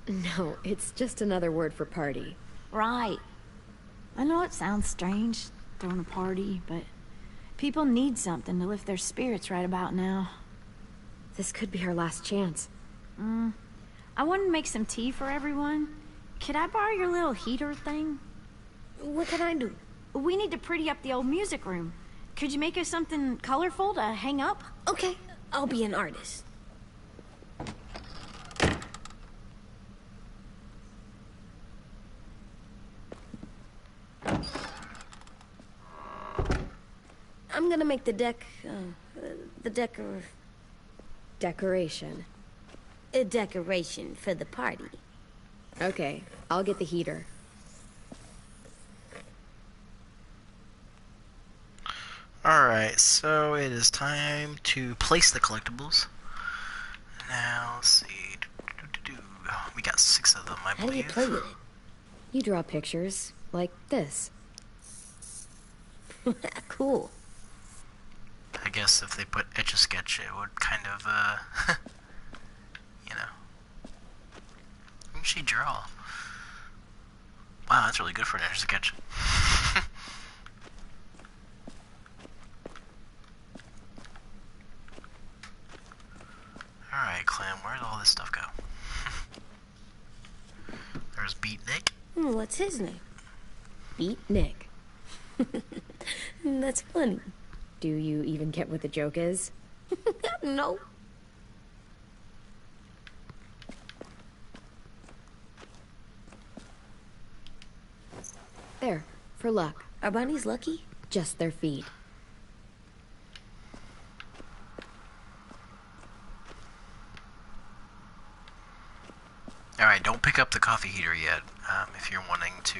No, it's just another word for party. Right. I know it sounds strange, throwing a party, but people need something to lift their spirits right about now. This could be our last chance. I wanted to make some tea for everyone. Could I borrow your little heater thing? What can I do? We need to pretty up the old music room. Could you make us something colorful to hang up? Okay, I'll be an artist. I'm gonna make the Decoration. a decoration for the party. Okay, I'll get the heater. Alright, so it is time to place the collectibles. Now, let's see. We got 6 of them, I How do you believe. play with it? You draw pictures, like this. Cool. I guess if they put Etch-a-Sketch, it would kind of, you know. What did she draw? Wow, that's really good for an Etch-a-Sketch. Alright, Clem, where did all this stuff go? There's Beat Nick. What's his name? Beat Nick. That's funny. Do you even get what the joke is? No. There, for luck. Are bunnies lucky? Just their feet. Alright, don't pick up the coffee heater yet, if you're wanting to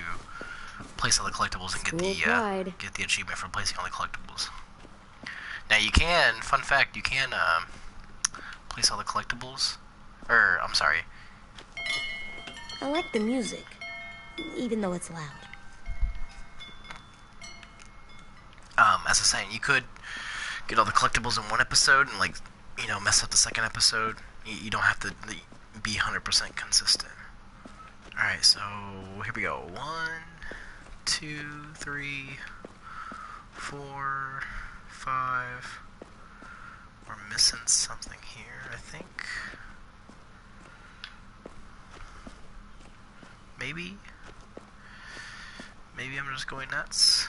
place all the collectibles and get the achievement for placing all the collectibles. Now you can, fun fact, you can place all the collectibles, I'm sorry. I like the music, even though it's loud. As I was saying, you could get all the collectibles in one episode and, like, you know, mess up the second episode. You don't have to be 100% consistent. Alright, so here we go. 1, 2, 3, 4, 5. We're missing something here, I think. Maybe I'm just going nuts.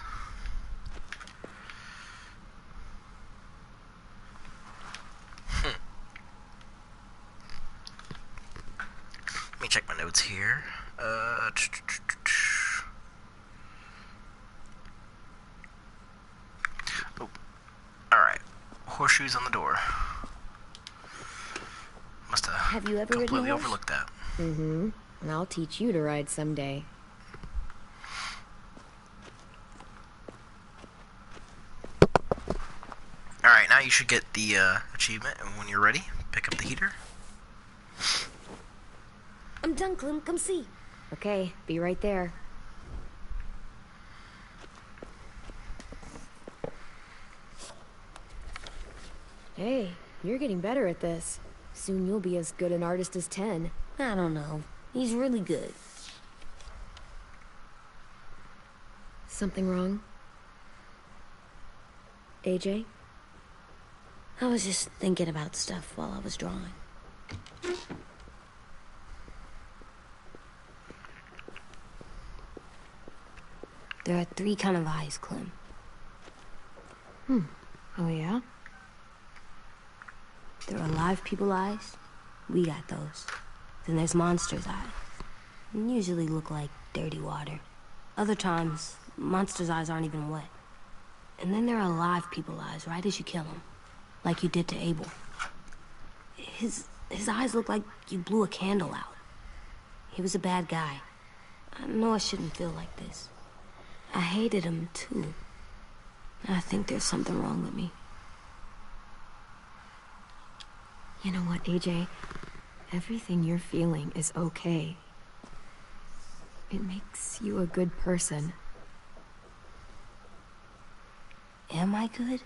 Let me check my notes here. Oh, alright. Horseshoes on the door. Must have you ever ridden a completely horse? overlooked that. Mm-hmm. And I'll teach you to ride someday. Alright, now you should get the achievement, and when you're ready, pick up the heater. I'm done, Clem. Come see. Okay, be right there. Hey, you're getting better at this. Soon you'll be as good an artist as 10. I don't know. He's really good. Something wrong? AJ? I was just thinking about stuff while I was drawing. There are 3 kind of eyes, Clem. Oh yeah? There are live people eyes. We got those. Then there's monsters' eyes. They usually look like dirty water. Other times, monsters' eyes aren't even wet. And then there are live people eyes, right as you kill them. Like you did to Abel. His eyes look like you blew a candle out. He was a bad guy. I know I shouldn't feel like this. I hated him, too. I think there's something wrong with me. You know what, AJ? Everything you're feeling is okay. It makes you a good person. Am I good?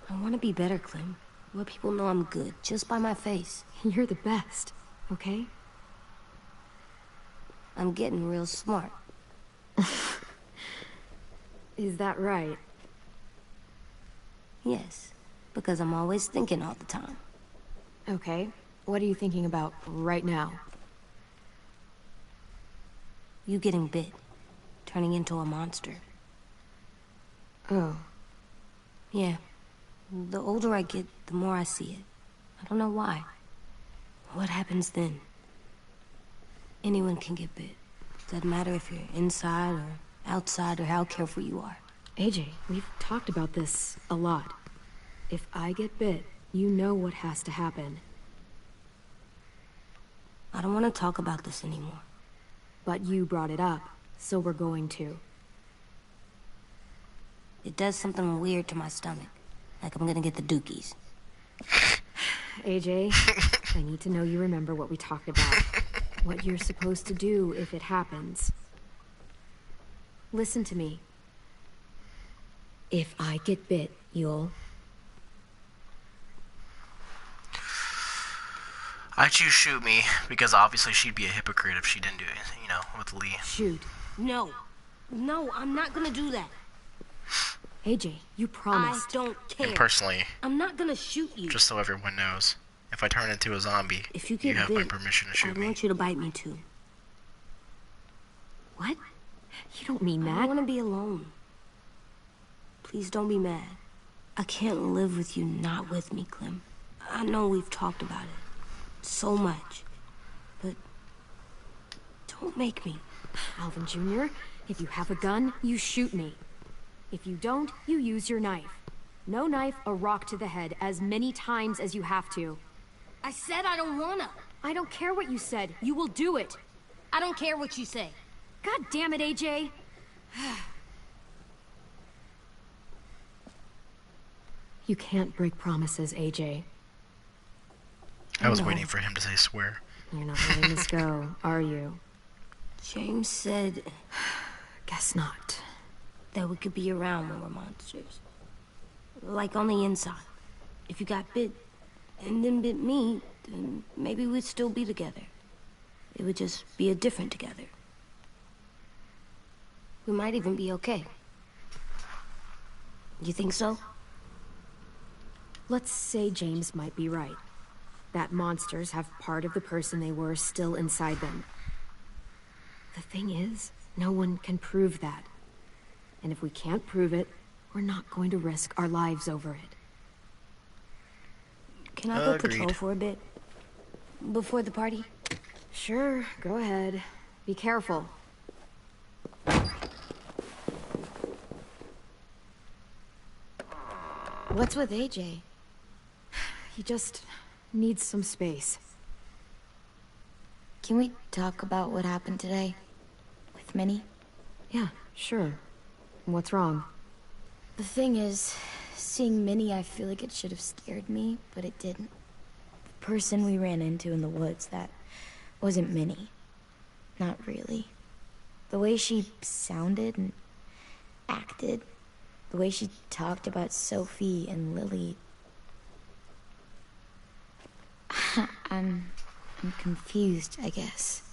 I want to be better, Clem. Let people know I'm good, just by my face. You're the best, okay? I'm getting real smart. Is that right? Yes, because I'm always thinking all the time. Okay, what are you thinking about right now? You getting bit, turning into a monster. Oh. Yeah. The older I get, the more I see it. I don't know why. What happens then? Anyone can get bit. Doesn't matter if you're inside or outside or how careful you are. AJ, we've talked about this a lot. If I get bit, you know what has to happen. I don't want to talk about this anymore. But you brought it up, so we're going to. It does something weird to my stomach. Like I'm gonna get the dookies. AJ, I need to know you remember what we talked about. What you're supposed to do if it happens. Listen to me. If I get bit, you'll... I choose shoot me, because obviously she'd be a hypocrite if she didn't do it, you know, with Lee. Shoot. No. No, I'm not gonna do that. AJ, you promised. I don't care. And personally, I'm not gonna shoot you. just so everyone knows, if I turn into a zombie, If you get have bit, my permission to shoot I me. want you to bite me too. What? You don't mean I that. want to be alone. Please don't be mad. I can't live with you not with me, Clem. I know we've talked about it so much, but don't make me. Alvin Jr., if you have a gun, you shoot me. If you don't, you use your knife. No knife, a rock to the head, as many times as you have to. I said I don't wanna. I don't care what you said. You will do it. I don't care what you say. God damn it, AJ. You can't break promises, AJ. I was No. waiting for him to say swear. You're not letting this go, are you? James said Guess not. that we could be around when we're monsters. Like on the inside. If you got bit and then bit me, then maybe we'd still be together. It would just be a different together. We might even be okay. You think so? Let's say James might be right. That monsters have part of the person they were still inside them. The thing is, no one can prove that. And if we can't prove it, we're not going to risk our lives over it. Can I go Agreed. patrol for a bit? Before the party? Sure, go ahead. Be careful. What's with AJ? He just needs some space. Can we talk about what happened today? With Minnie? Yeah, sure. What's wrong? The thing is, seeing Minnie, I feel like it should have scared me, but it didn't. The person we ran into in the woods, that wasn't Minnie. Not really. The way she sounded and acted, the way she talked about Sophie and Lily. I'm confused, I guess.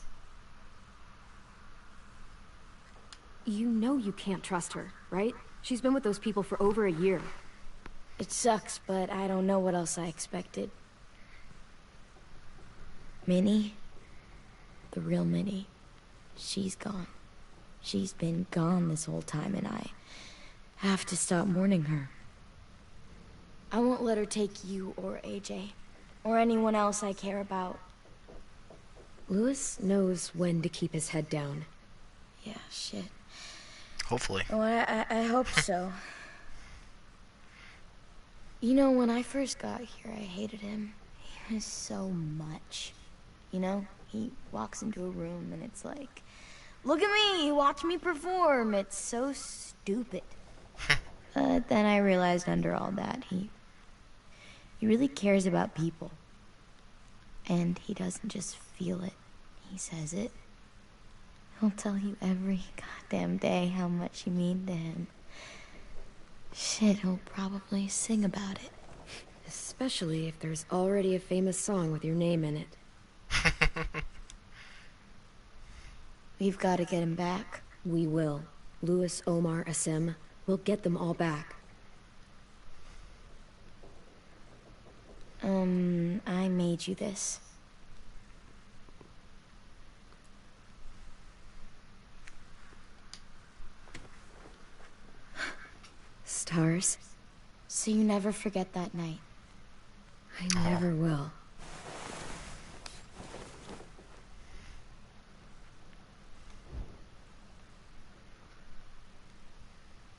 You know you can't trust her, right? She's been with those people for over a year. It sucks, but I don't know what else I expected. Minnie? The real Minnie. She's gone. She's been gone this whole time, and I have to stop mourning her. I won't let her take you or AJ, or anyone else I care about. Louis knows when to keep his head down. Yeah, shit. Hopefully. Oh, I hope so. You know, when I first got here, I hated him. He was so much. You know, he walks into a room and it's like, look at me, watch me perform. It's so stupid. But then I realized under all that, he really cares about people. And he doesn't just feel it, he says it. He'll tell you every goddamn day how much you mean to him. Shit, he'll probably sing about it. Especially if there's already a famous song with your name in it. We've got to get him back. We will. Louis, Omar, Asim, we'll get them all back. I made you this. Stars? So you never forget that night. I never will.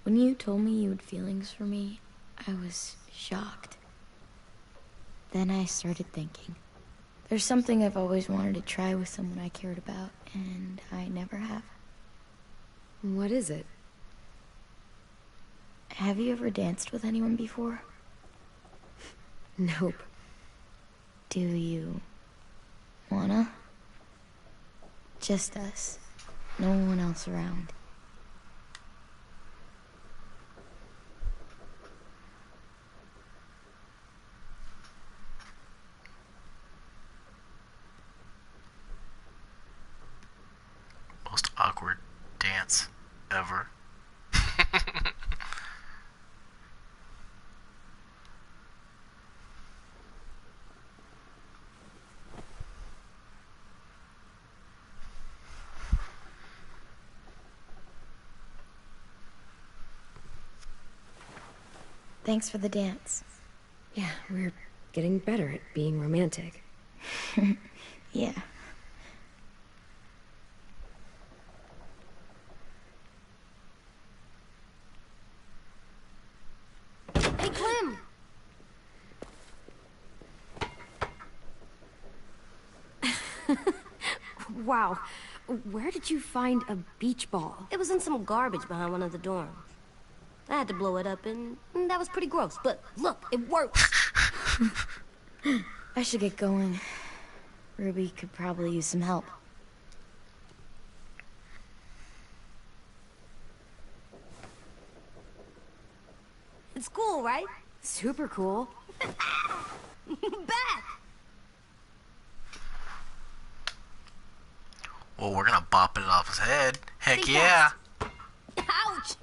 When you told me you had feelings for me, I was shocked. Then I started thinking. There's something I've always wanted to try with someone I cared about, and I never have. What is it? Have you ever danced with anyone before? Nope. Do you wanna? Just us. No one else around. Most awkward dance ever. Thanks for the dance. Yeah, we're getting better at being romantic. Yeah. Hey, Clem! Wow. Where did you find a beach ball? It was in some garbage behind one of the dorms. I had to blow it up, and that was pretty gross. But look, it works. I should get going. Ruby could probably use some help. It's cool, right? Super cool. Back! Well, we're gonna bop it off his head. Heck Think yeah! Ouch!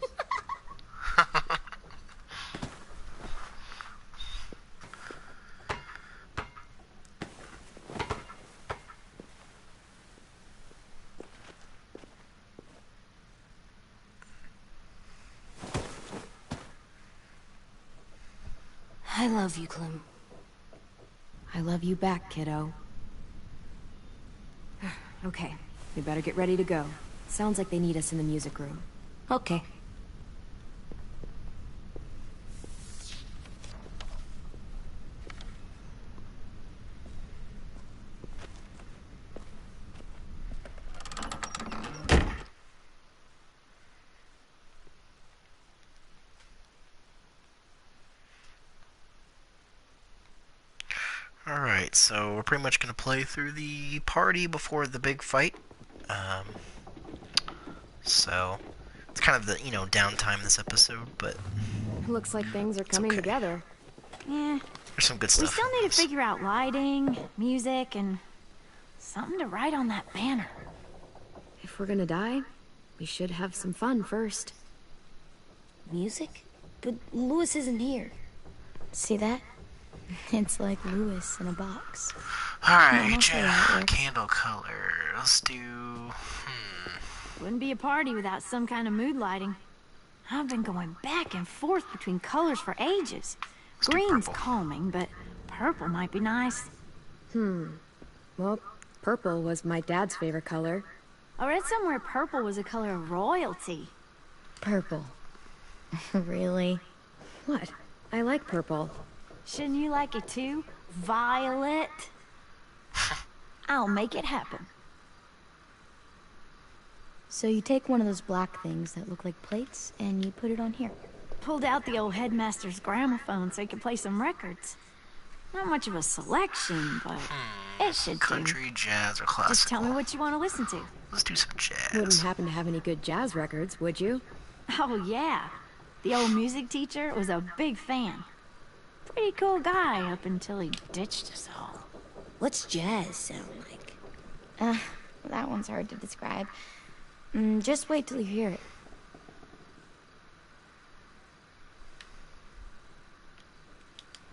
I love you, Clem. I love you back, kiddo. Okay, we better get ready to go. Sounds like they need us in the music room. Okay. Alright, so we're pretty much gonna play through the party before the big fight. So it's kind of the, downtime this episode, but Looks like things are coming okay. together. Yeah, there's some good we stuff. still in need to this. figure out lighting, music, and something to write on that banner. If we're gonna die, we should have some fun first. Music? But Lewis isn't here. See that? It's like Lewis in a box. Alright, Mama, yeah. candle color. Let's do... Wouldn't be a party without some kind of mood lighting. I've been going back and forth between colors for ages. Let's do Green's purple. calming, but purple might be nice. Well, purple was my dad's favorite color. I read somewhere purple was a color of royalty. Purple. Really? What? I like purple. Shouldn't you like it too? Violet? I'll make it happen. So you take one of those black things that look like plates and you put it on here. Pulled out the old headmaster's gramophone so he could play some records. Not much of a selection, but it should do. Country, jazz, or classical. Just tell me what you want to listen to. Let's do some jazz. Wouldn't happen to have any good jazz records, would you? Oh, yeah. The old music teacher was a big fan. Pretty cool guy up until he ditched us all. What's jazz sound like? That one's hard to describe. Just wait till you hear it.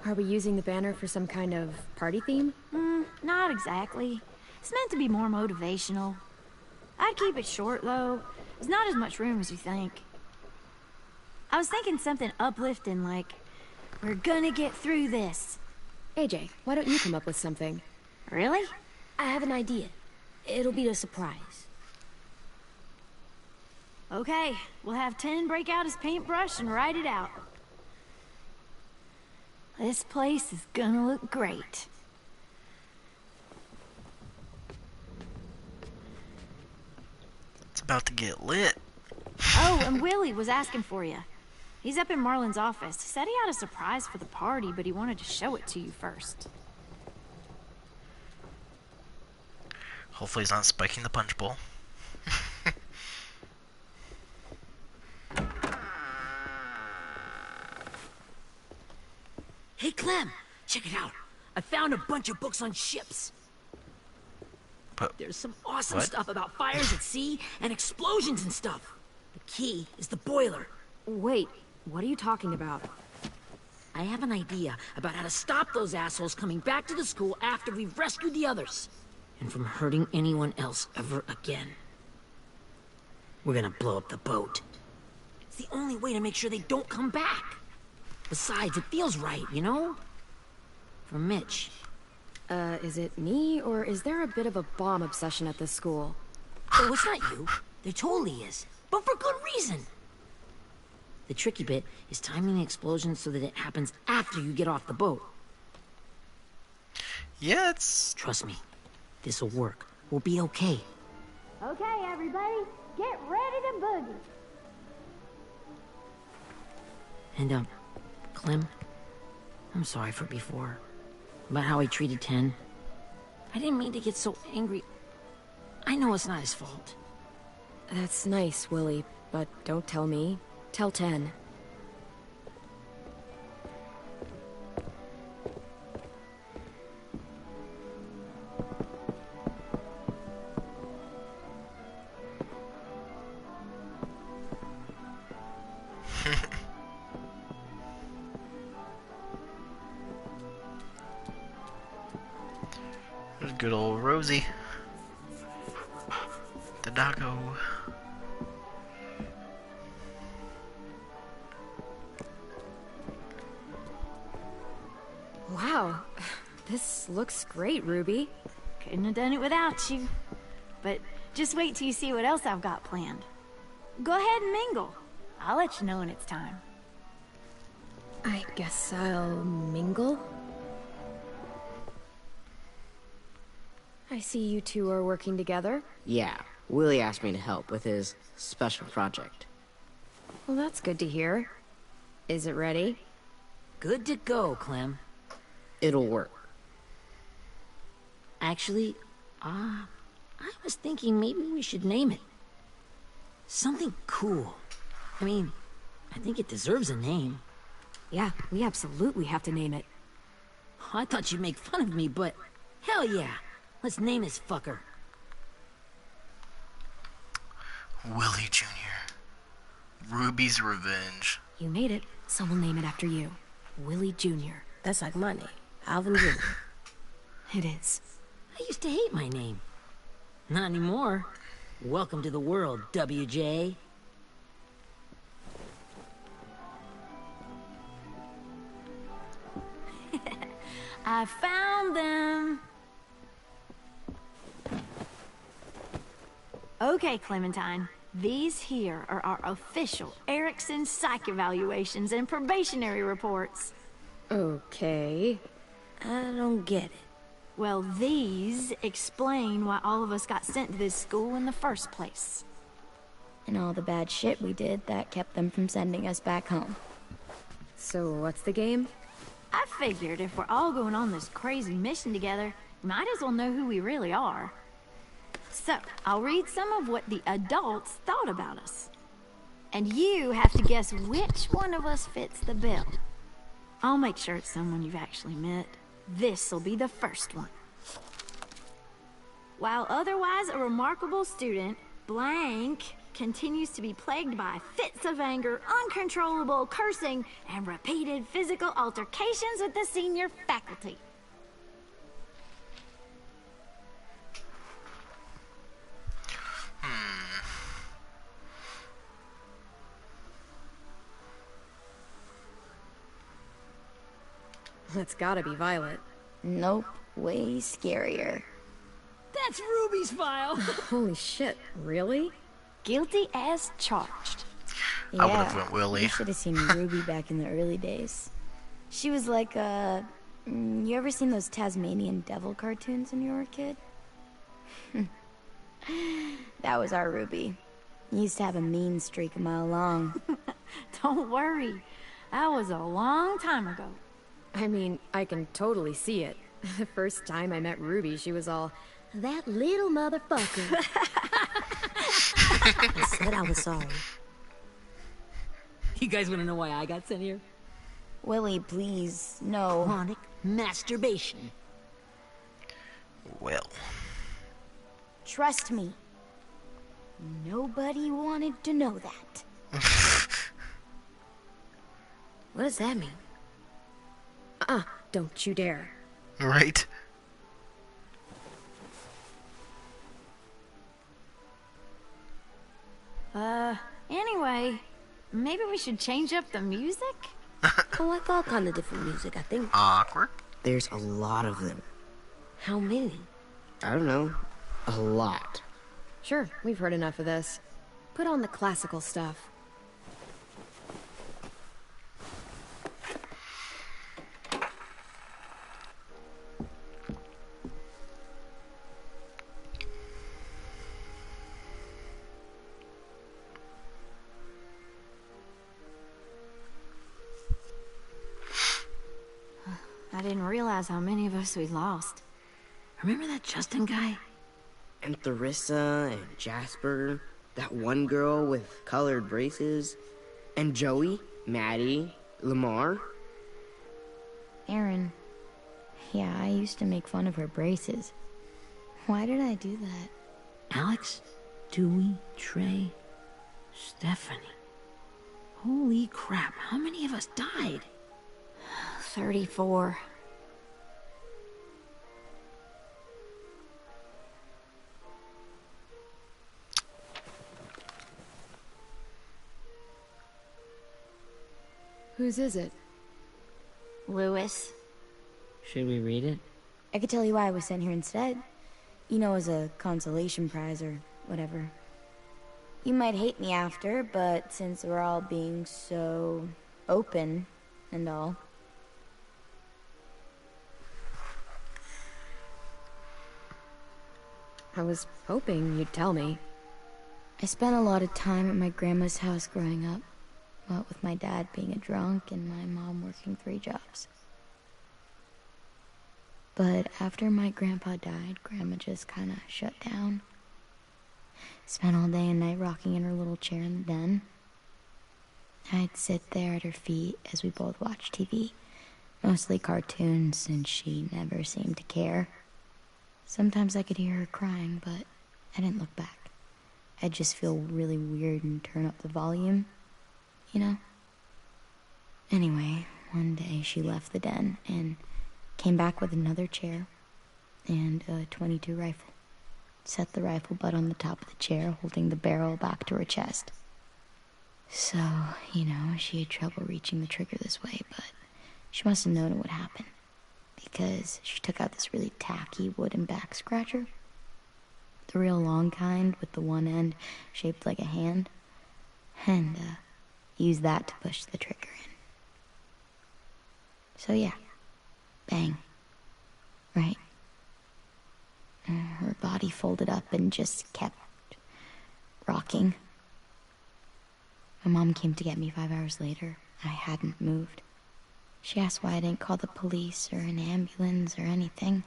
Are we using the banner for some kind of party theme? Not exactly. It's meant to be more motivational. I'd keep it short, though. There's not as much room as you think. I was thinking something uplifting like, we're gonna get through this. AJ, why don't you come up with something? Really? I have an idea. It'll be a surprise. Okay, we'll have 10 break out his paintbrush and write it out. This place is gonna look great. It's about to get lit. Oh, and Willie was asking for you. He's up in Marlin's office. He said he had a surprise for the party, but he wanted to show it to you first. Hopefully he's not spiking the punch bowl. Hey, Clem, check it out. I found a bunch of books on ships. But There's some awesome what? stuff about fires at sea and explosions and stuff. The key is the boiler. Wait, what are you talking about? I have an idea about how to stop those assholes coming back to the school after we've rescued the others. And from hurting anyone else ever again. We're gonna blow up the boat. It's the only way to make sure they don't come back. Besides, it feels right, you know? For Mitch. Is it me, or is there a bit of a bomb obsession at this school? Oh, it's not you. There totally is. But for good reason. The tricky bit is timing the explosion so that it happens after you get off the boat. yeah, it's Trust me, this'll work. We'll be okay. Okay, everybody, get ready to boogie. And, Clem, I'm sorry for before. About how he treated Ten. I didn't mean to get so angry. I know it's not his fault. That's nice, Willie, but don't tell me. Tell 10. There's good old Rosie. The doggo. Wow, this looks great, Ruby. Couldn't have done it without you. But just wait till you see what else I've got planned. Go ahead and mingle. I'll let you know when it's time. I guess I'll mingle? I see you two are working together. Yeah, Willie asked me to help with his special project. Well, that's good to hear. Is it ready? Good to go, Clem. It'll work. Actually, I was thinking maybe we should name it. Something cool. I mean, I think it deserves a name. Yeah, we absolutely have to name it. I thought you'd make fun of me, but hell yeah. Let's name this fucker. Willie Jr. Ruby's Revenge. You made it, so we'll name it after you. Willie Jr. That's like my name, Alvin Jr. It is. I used to hate my name. Not anymore. Welcome to the world, WJ. I found them. Okay, Clementine. These here are our official Erickson psych evaluations and probationary reports. Okay. I don't get it. Well, these explain why all of us got sent to this school in the first place. And all the bad shit we did that kept them from sending us back home. So what's the game? I figured if we're all going on this crazy mission together, we might as well know who we really are. So, I'll read some of what the adults thought about us. And you have to guess which one of us fits the bill. I'll make sure it's someone you've actually met. This'll be the first one. While otherwise a remarkable student, blank continues to be plagued by fits of anger, uncontrollable cursing, and repeated physical altercations with the senior faculty. That's gotta be Violet. Nope, way scarier. That's Ruby's file. Holy shit, really? Guilty as charged. I would have went Willie. You should have seen Ruby back in the early days. She was like you ever seen those Tasmanian devil cartoons when you were a kid? That was our Ruby. He used to have a mean streak a mile long. Don't worry. That was a long time ago. I mean, I can totally see it. The first time I met Ruby, she was all, that little motherfucker. I said I was sorry. You guys want to know why I got sent here? Willie, please, no. Chronic masturbation. Well. Trust me. Nobody wanted to know that. What does that mean? Don't you dare. Right? Anyway, maybe we should change up the music? I like all kind of different music, I think. Awkward. There's a lot of them. How many? I don't know. A lot. Sure, we've heard enough of this. Put on the classical stuff. I didn't realize how many of us we lost. Remember that Justin guy? And Theresa and Jasper. That one girl with colored braces. And Joey, Maddie, Lamar. Aaron. Yeah, I used to make fun of her braces. Why did I do that? Alex, Dewey, Trey, Stephanie. Holy crap, how many of us died? 34. Whose is it? Lewis. Should we read it? I could tell you why I was sent here instead. You know, as a consolation prize or whatever. You might hate me after, but since we're all being so open and all. I was hoping you'd tell me. I spent a lot of time at my grandma's house growing up. What with my dad being a drunk and my mom working 3 jobs. But after my grandpa died, Grandma just kind of shut down. Spent all day and night rocking in her little chair in the den. I'd sit there at her feet as we both watched TV. Mostly cartoons, since she never seemed to care. Sometimes I could hear her crying, but I didn't look back. I'd just feel really weird and turn up the volume, you know? Anyway, one day she left the den and came back with another chair and a .22 rifle. Set the rifle butt on the top of the chair, holding the barrel back to her chest. So, you know, she had trouble reaching the trigger this way, but she must have known it would happen. Because she took out this really tacky wooden back scratcher. The real long kind with the one end shaped like a hand. And, used that to push the trigger in. So yeah, bang. Right. Her body folded up and just kept rocking. My mom came to get me 5 hours later. I hadn't moved. She asked why I didn't call the police or an ambulance or anything.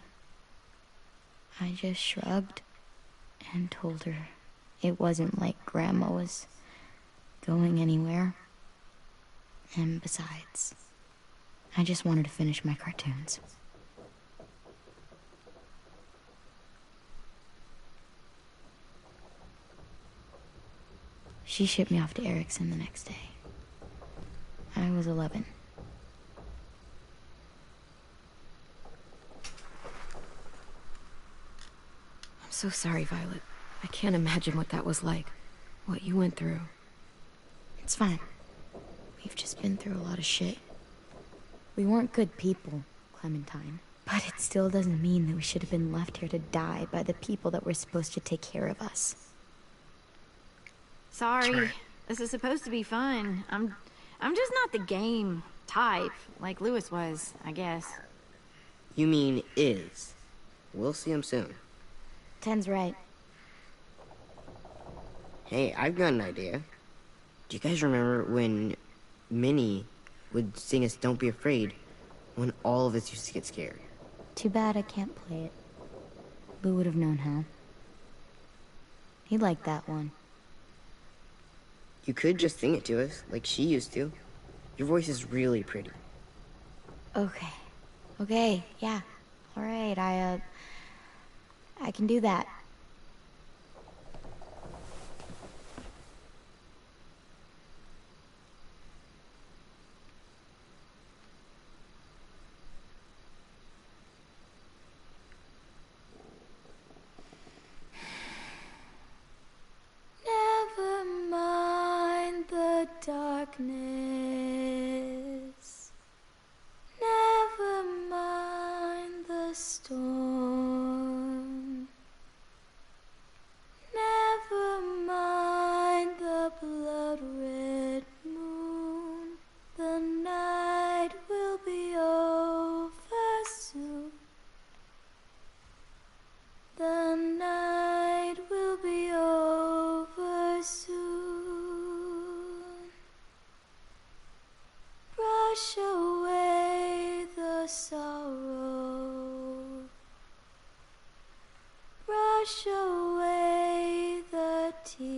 I just shrugged and told her it wasn't like Grandma was going anywhere. And besides, I just wanted to finish my cartoons. She shipped me off to Erickson the next day. I was 11. I'm so sorry, Violet. I can't imagine what that was like. What you went through. It's fine. We've just been through a lot of shit. We weren't good people, Clementine. But it still doesn't mean that we should have been left here to die by the people that were supposed to take care of us. Sorry. Right. This is supposed to be fun. I'm just not the game type, like Lewis was, I guess. You mean is. We'll see him soon. Ten's right. Hey, I've got an idea. Do you guys remember when Minnie would sing us Don't Be Afraid when all of us used to get scared? Too bad I can't play it. Lou would have known how. He liked that one. You could just sing it to us, like she used to. Your voice is really pretty. Okay. Okay, yeah. All right, I can do that. Never mind the darkness. Never mind the storm. Never mind the blood-red moon. The night will be over soon. The night will be over soon. Brush away the sorrow. Brush away the tears.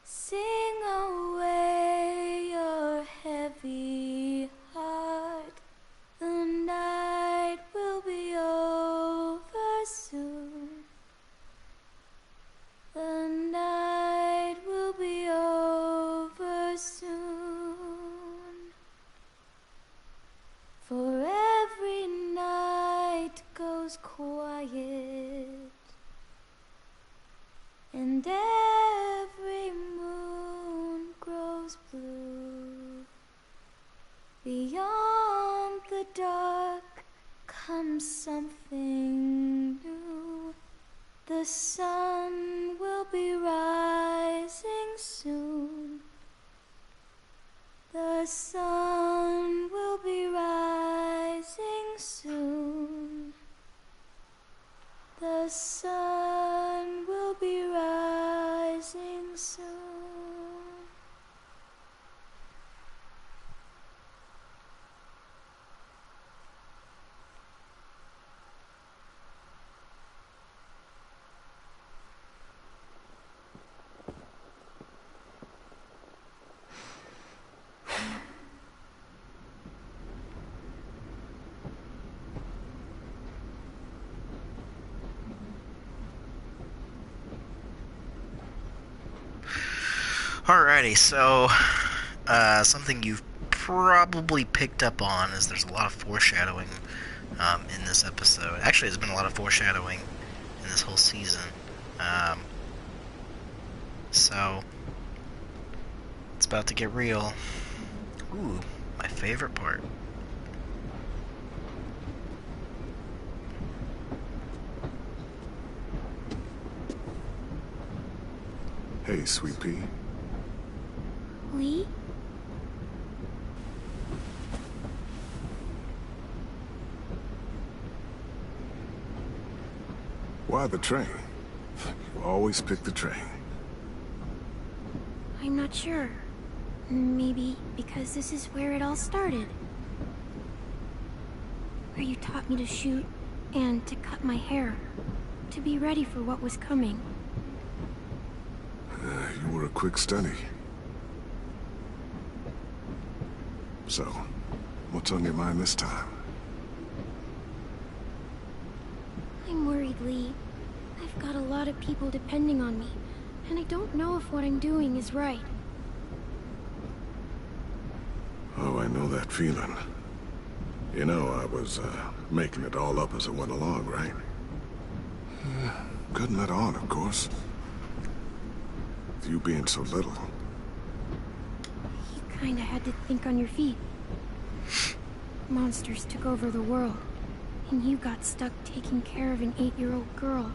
Sing away your heavy heart. The night will be over soon. The night will be over soon. For every night goes quiet, and every moon grows blue. Beyond the dark comes something new. The sun will be rising soon. The sun will be rising soon. The sun will be rising soon. Alrighty, so something you've probably picked up on is there's a lot of foreshadowing in this episode. Actually, there's been a lot of foreshadowing in this whole season. So it's about to get real. Ooh, my favorite part. Hey, Sweet Pea. Lee? Why the train? You always pick the train. I'm not sure. Maybe because this is where it all started. Where you taught me to shoot and to cut my hair. To be ready for what was coming. You were a quick study. So, what's on your mind this time? I'm worried, Lee. I've got a lot of people depending on me, and I don't know if what I'm doing is right. Oh, I know that feeling. You know, I was making it all up as I went along, right? Couldn't let on, of course. With you being so little. You kinda had to think on your feet. Monsters took over the world, and you got stuck taking care of an 8-year-old girl.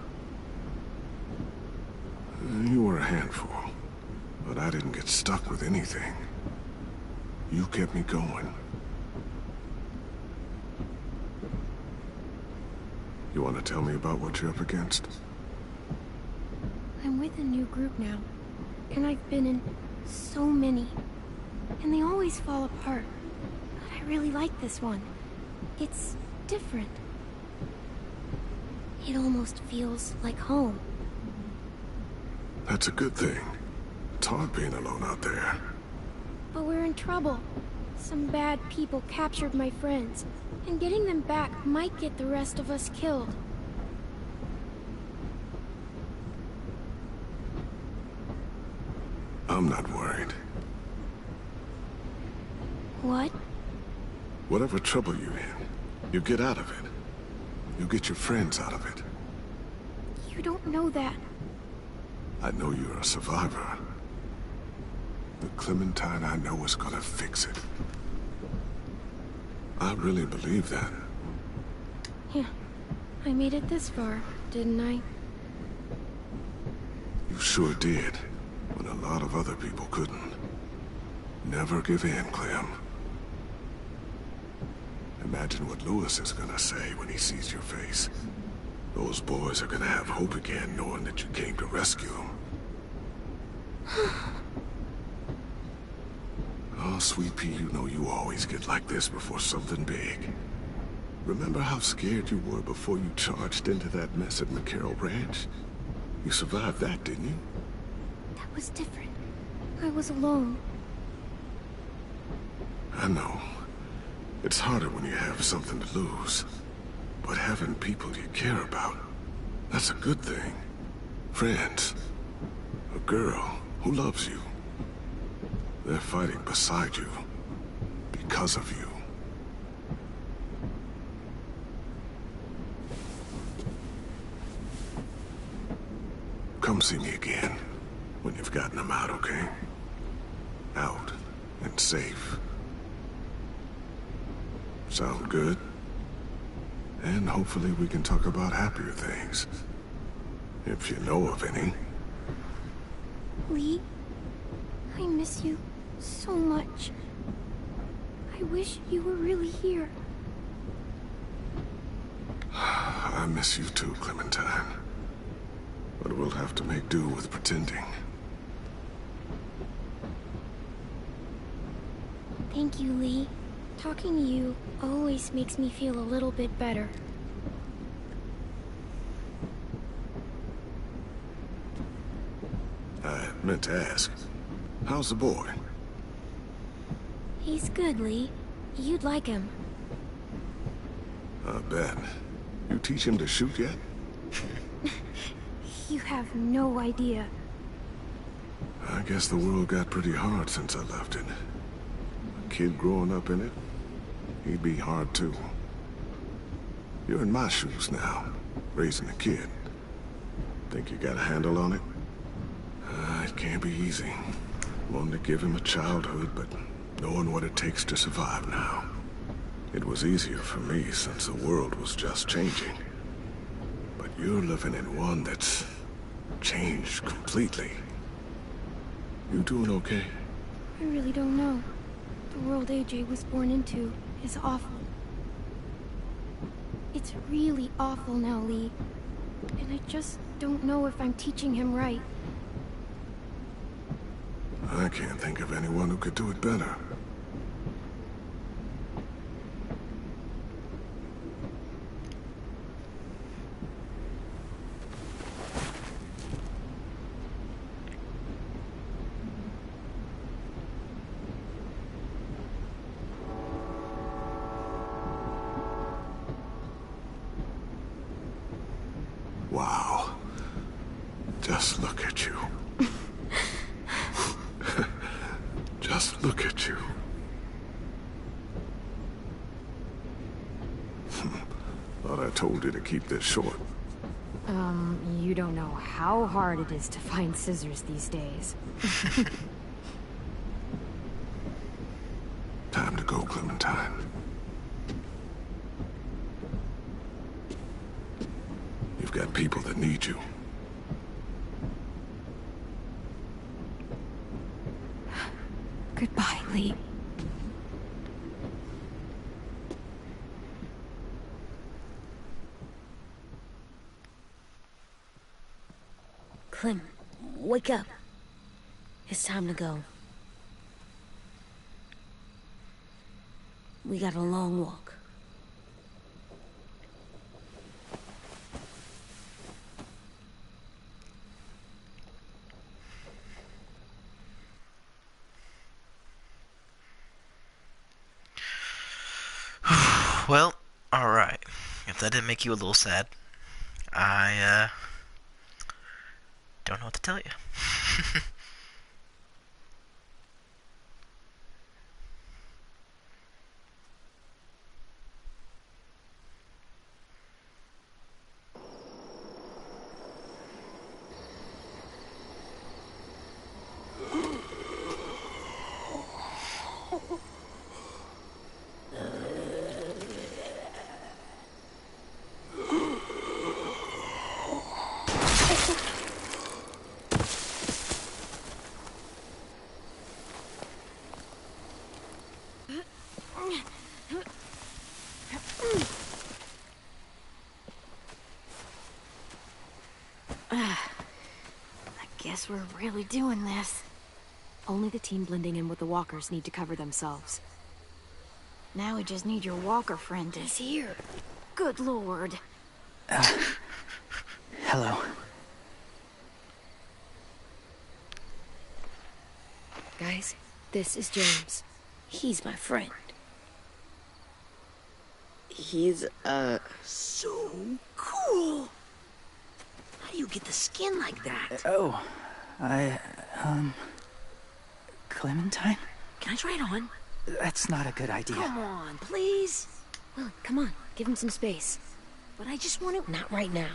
You were a handful, but I didn't get stuck with anything. You kept me going. You want to tell me about what you're up against? I'm with a new group now. and I've been in so many, and they always fall apart. But I really like this one. It's different. It almost feels like home. That's a good thing. It's hard being alone out there. But we're in trouble. Some bad people captured my friends, and getting them back might get the rest of us killed. I'm not worried. What? Whatever trouble you're in, you get out of it. You get your friends out of it. You don't know that. I know you're a survivor. The Clementine I know is gonna fix it. I really believe that. Yeah, I made it this far, didn't I? You sure did, when a lot of other people couldn't. Never give in, Clem. Imagine what Lewis is gonna say when he sees your face. Those boys are gonna have hope again, knowing that you came to rescue them. Oh, Sweet Pea, you know you always get like this before something big. Remember how scared you were before you charged into that mess at McCarroll Ranch? You survived that, didn't you? That was different. I was alone. I know. It's harder when you have something to lose. But having people you care about, that's a good thing. Friends. A girl who loves you. They're fighting beside you. Because of you. Come see me again. When you've gotten them out, okay? Out and safe. Sound good? And hopefully we can talk about happier things. If you know of any. Lee, I miss you so much. I wish you were really here. I miss you too, Clementine. But we'll have to make do with pretending. Thank you, Lee. Talking to you always makes me feel a little bit better. I meant to ask, how's the boy? He's good, Lee. You'd like him. I bet. You teach him to shoot yet? You have no idea. I guess the world got pretty hard since I left it. A kid growing up in it, he'd be hard too. You're in my shoes now, raising a kid. Think you got a handle on it? It can't be easy. Wanting to give him a childhood, but knowing what it takes to survive now. It was easier for me since the world was just changing. But you're living in one that's changed completely. You doing okay? I really don't know. The world AJ was born into is awful. It's really awful now, Lee. And I just don't know if I'm teaching him right. I can't think of anyone who could do it better. Wow. Just look at you. Just look at you. Thought I told you to keep this short. You don't know how hard it is to find scissors these days. Time to go, Clementine. You've got people that need you. Goodbye, Lee. Clem, wake up. It's time to go. We got a long walk. Well, alright. If that didn't make you a little sad, I, don't know what to tell you. Guess we're really doing this. Only the team blending in with the walkers need to cover themselves. Now we just need your walker friend to... He's here. Good lord. Hello. Guys, this is James. He's my friend. He's, so cool. How do you get the skin like that? Clementine? Can I try it on? That's not a good idea. Come on, please. Willie, come on. Give him some space. But I just want to... Not right now.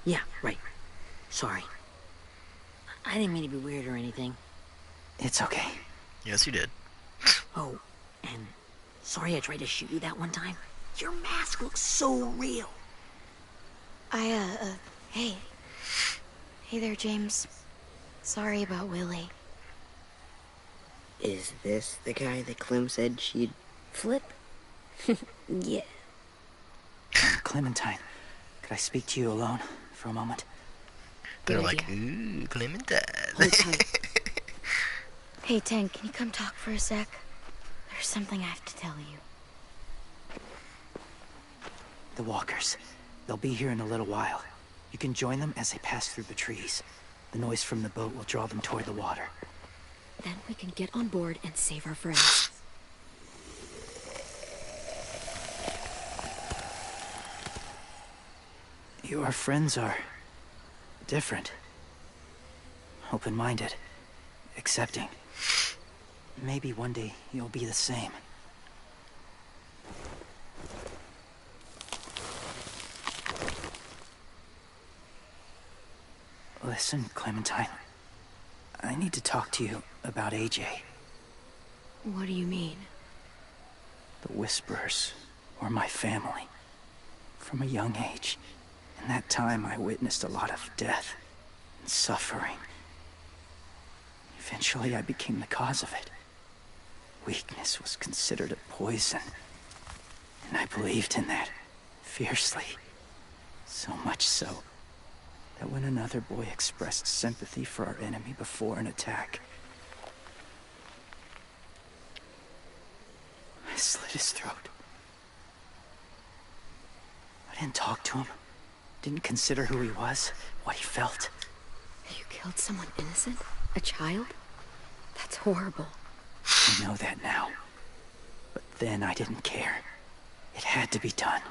Yeah, right. Sorry. I didn't mean to be weird or anything. It's okay. Yes, you did. Oh, and sorry I tried to shoot you that one time. Your mask looks so real. Hey. Hey there, James. Sorry about Willie. Is this the guy that Clem said she'd flip? Yeah. Clementine, could I speak to you alone for a moment? They're Good like, idea. ooh, Clementine. Hold tight. Hey, Tank, can you come talk for a sec? There's something I have to tell you. The walkers. They'll be here in a little while. You can join them as they pass through the trees. The noise from the boat will draw them toward the water. Then we can get on board and save our friends. Your friends are... different. Open-minded. Accepting. Maybe one day you'll be the same. Listen, Clementine. I need to talk to you about AJ. What do you mean? The Whisperers were my family. From a young age. In that time, I witnessed a lot of death and suffering. Eventually, I became the cause of it. Weakness was considered a poison. And I believed in that, fiercely. So much so, that when another boy expressed sympathy for our enemy before an attack, I slit his throat. I didn't talk to him. Didn't consider who he was, what he felt. You killed someone innocent? A child? That's horrible. I know that now. But then I didn't care. It had to be done.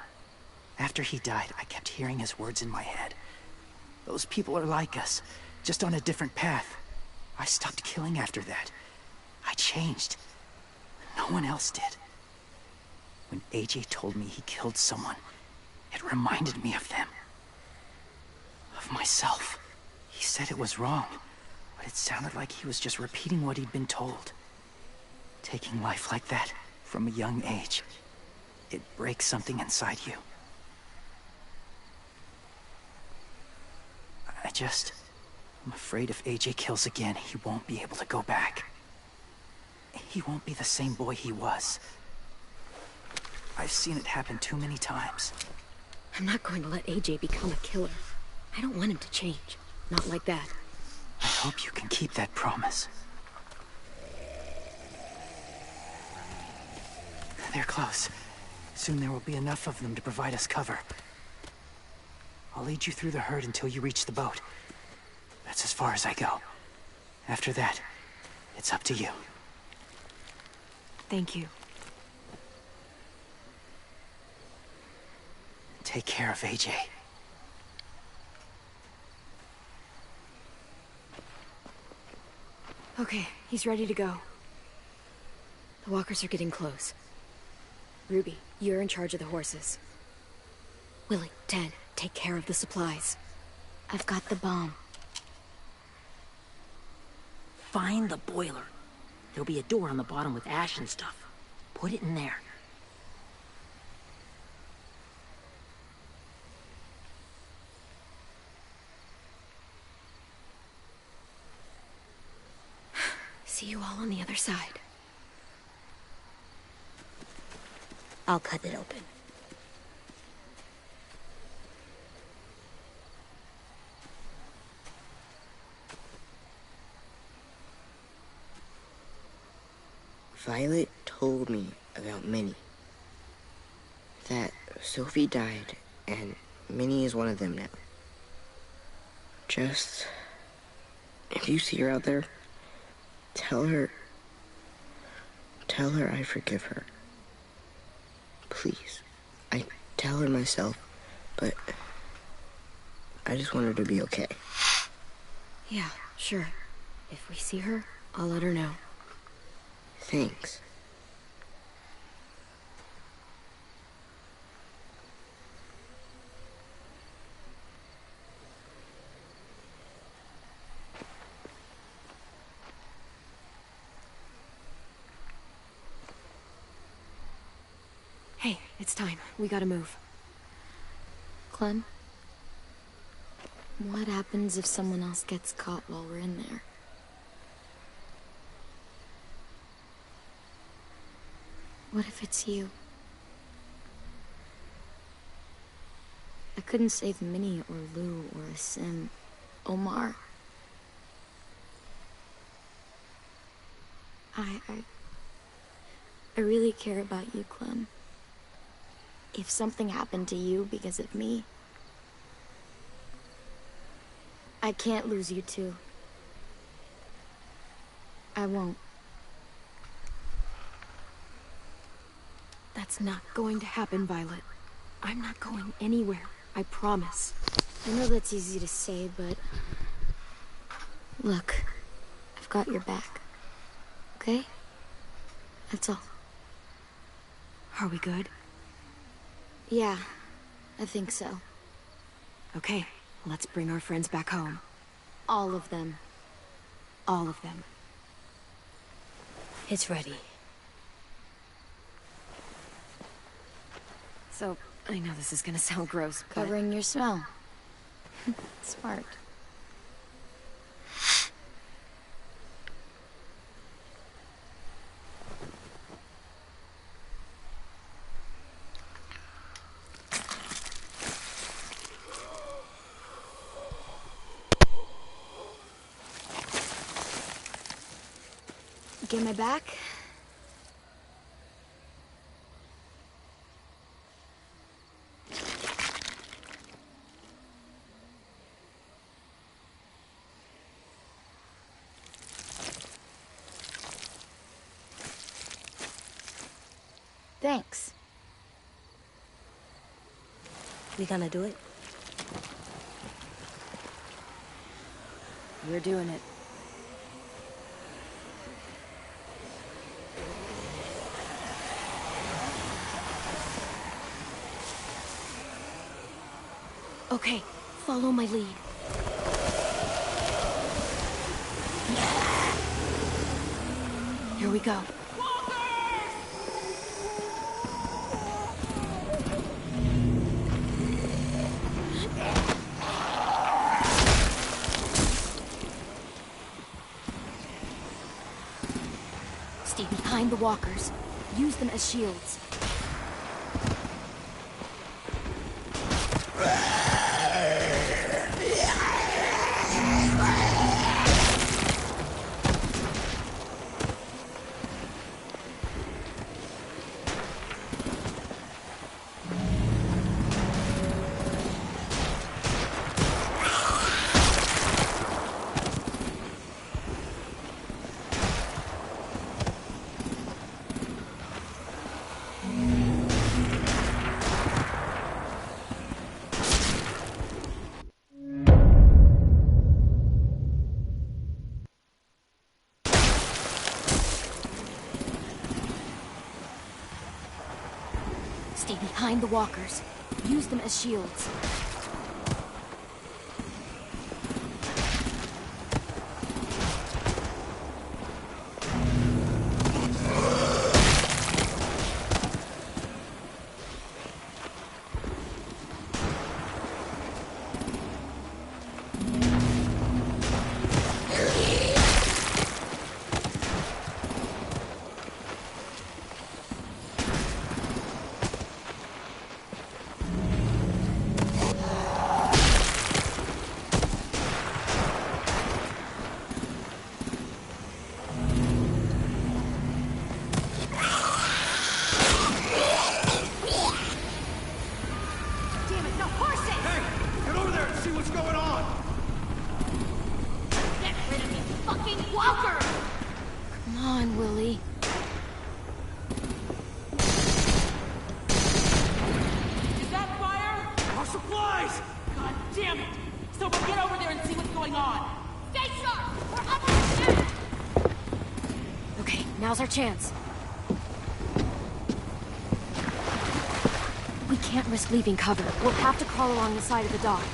After he died, I kept hearing his words in my head. Those people are like us, just on a different path. I stopped killing after that. I changed. No one else did. When AJ told me he killed someone, it reminded me of them. Of myself. He said it was wrong, but it sounded like he was just repeating what he'd been told. Taking life like that, from a young age, it breaks something inside you. I'm afraid if AJ kills again, he won't be able to go back. He won't be the same boy he was. I've seen it happen too many times. I'm not going to let AJ become a killer. I don't want him to change. Not like that. I hope you can keep that promise. They're close. Soon there will be enough of them to provide us cover. I'll lead you through the herd until you reach the boat. That's as far as I go. After that, it's up to you. Thank you. Take care of AJ. Okay, he's ready to go. The walkers are getting close. Ruby, you're in charge of the horses. Willie, Ted, take care of the supplies. I've got the bomb. Find the boiler. There'll be a door on the bottom with ash and stuff. Put it in there. See you all on the other side. I'll cut it open. Violet told me about Minnie. That Sophie died, and Minnie is one of them now. Just... if you see her out there, tell her I forgive her. Please. I tell her myself, but I just want her to be okay. Yeah, sure. If we see her, I'll let her know. Thanks. Hey, it's time. We gotta move. Clem? What happens if someone else gets caught while we're in there? What if it's you? I couldn't save Minnie or Lou or Sim. Omar. I really care about you, Clem. If something happened to you because of me, I can't lose you too. I won't. That's not going to happen, Violet. I'm not going anywhere. I promise. I know that's easy to say, but... Look, I've got your back. Okay? That's all. Are we good? Yeah, I think so. Okay, let's bring our friends back home. All of them. All of them. It's ready. So, I know this is gonna sound gross, but... Covering your smell. Smart. Get my back? Thanks. We gonna do it? We're doing it. Okay, follow my lead. Here we go. Stay behind the walkers. Use them as shields. Stay behind the walkers. Use them as shields. Now's our chance. We can't risk leaving cover. We'll have to crawl along the side of the dock.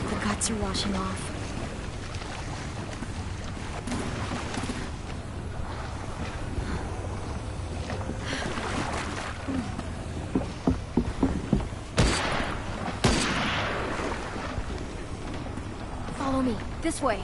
The guts are washing off. This way.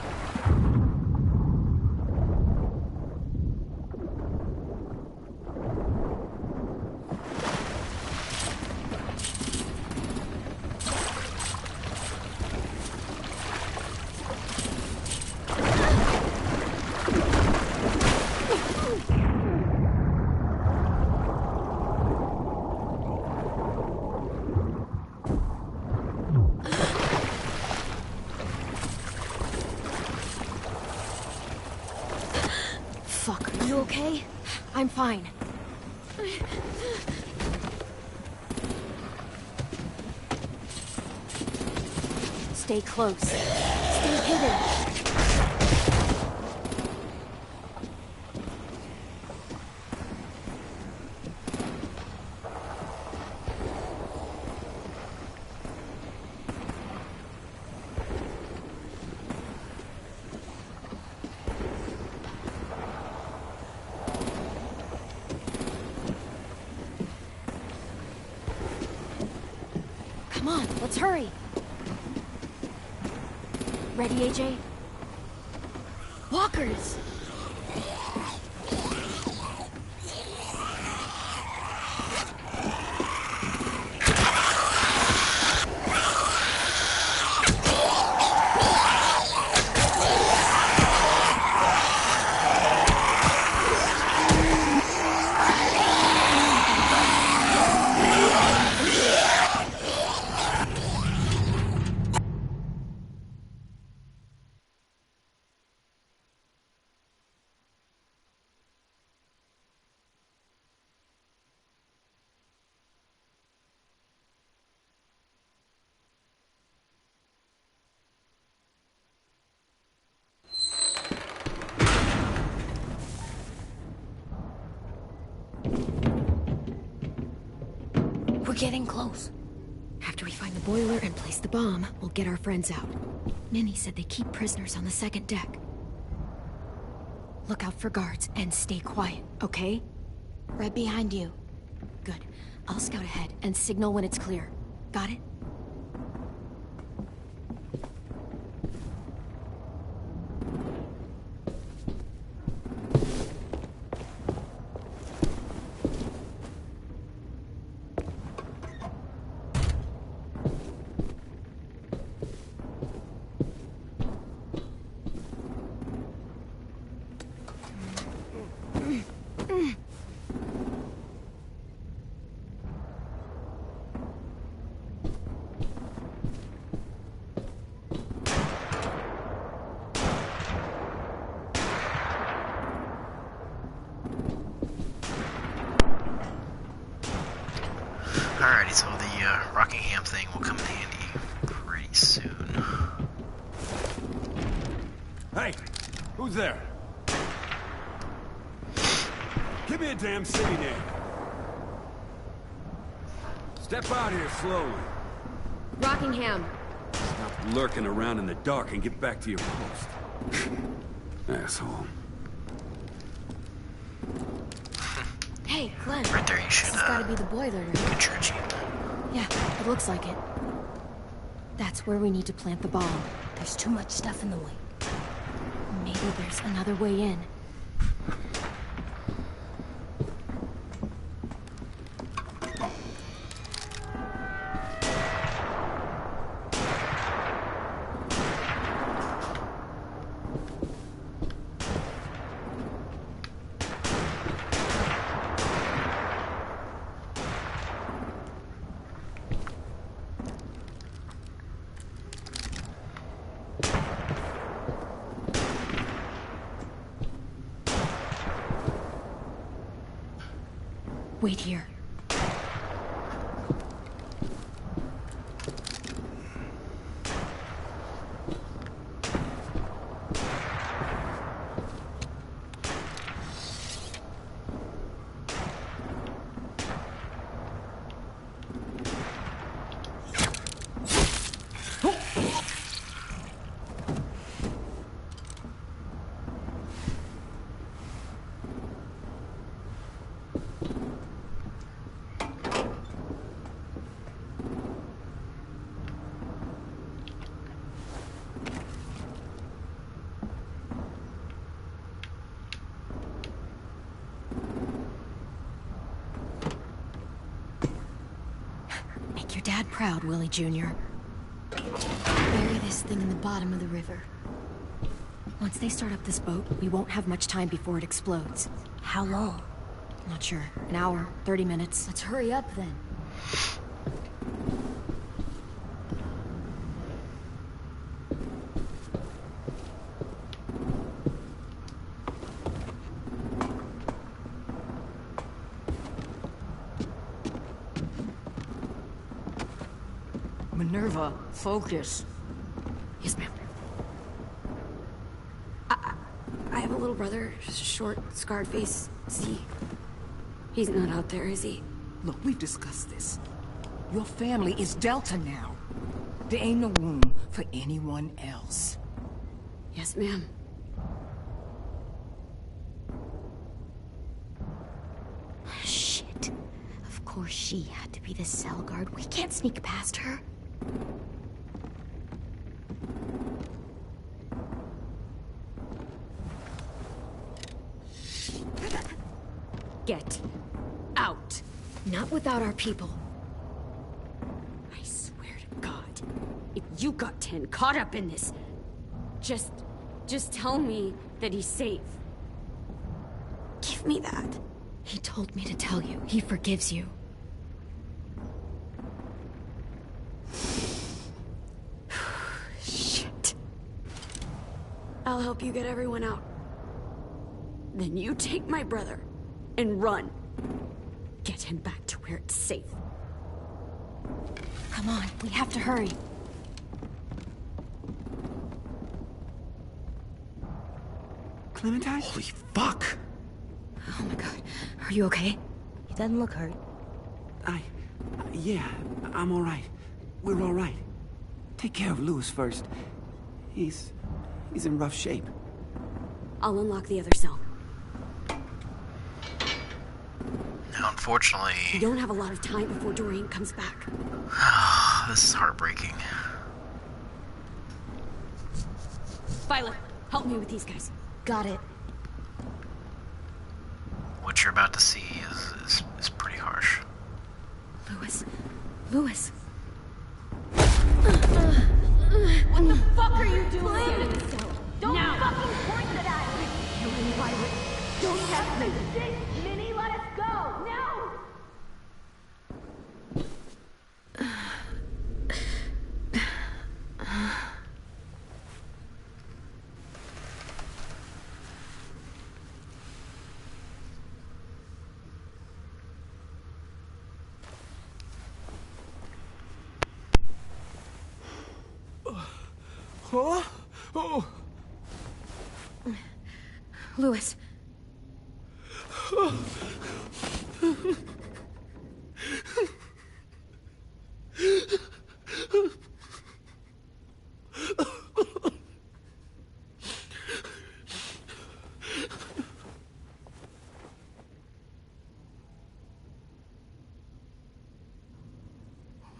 Fuck, are you okay? I'm fine. Stay close. Stay hidden. Come on, let's hurry. Ready, AJ? Walkers! We're getting close. After we find the boiler and place the bomb, we'll get our friends out. Ninny said they keep prisoners on the second deck. Look out for guards and stay quiet, okay? Right behind you. Good. I'll scout ahead and signal when it's clear. Got it? Hey, who's there? Give me a damn city name. Step out here slowly. Rockingham. Stop lurking around in the dark and get back to your post. Asshole. Hey, Clem. Right there, you should, This has gotta be the boiler room. get your achievement. Yeah, it looks like it. That's where we need to plant the bomb. There's too much stuff in the way. Maybe there's another way in. Wait here. Make your dad proud, Willie Jr. Bury this thing in the bottom of the river. Once they start up this boat, we won't have much time before it explodes. How long? Not sure. An hour, 30 minutes. Let's hurry up then. Minerva, focus. Yes, ma'am. I have a little brother, short, scarred face. He's not out there, is he? Look, we've discussed this. Your family is Delta now. There ain't no room for anyone else. Yes, ma'am. Shit. Of course she had to be the cell guard. We can't sneak past her. Get out. Not without our people. I swear to God, if you got 10 caught up in this, just tell me that he's safe. Give me that. He told me to tell you. He forgives you. Shit. I'll help you get everyone out. Then you take my brother and run. Get him back to where it's safe. Come on, we have to hurry. Clementine? Holy fuck! Oh my god. Are you okay? He doesn't look hurt. Yeah, I'm all right. We're all right. Take care of Louis first. He's in rough shape. I'll unlock the other cell. Now, unfortunately, We don't have a lot of time before Doreen comes back. this is heartbreaking. Violet, help me with these guys. Got it. What you're about to see is pretty harsh. Louis. What the fuck are you doing? Don't fucking point it at me! You and Violet, don't test me! Minnie, let us go! Now! Huh? Oh. Louis.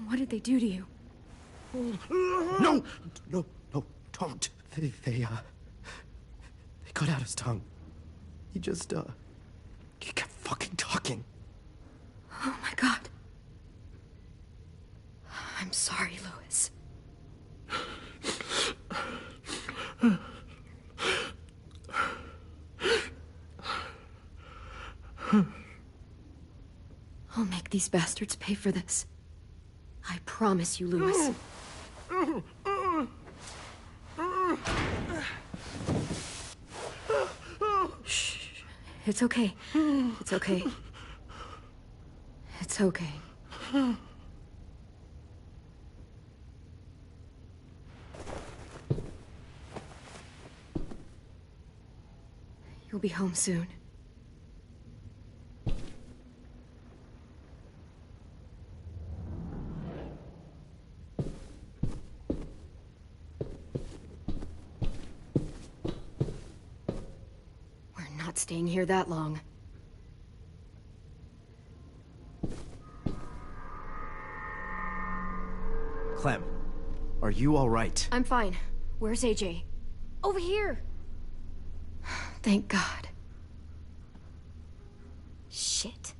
What did they do to you? No! No, no, don't. They cut out his tongue. He just, he kept fucking talking. Oh my god. I'm sorry, Louis. I'll make these bastards pay for this. I promise you, Louis. Shh. It's okay. It's okay. It's okay. You'll be home soon. We're not staying here that long. Clem, are you all right? I'm fine. Where's AJ? Over here! Thank God. Shit.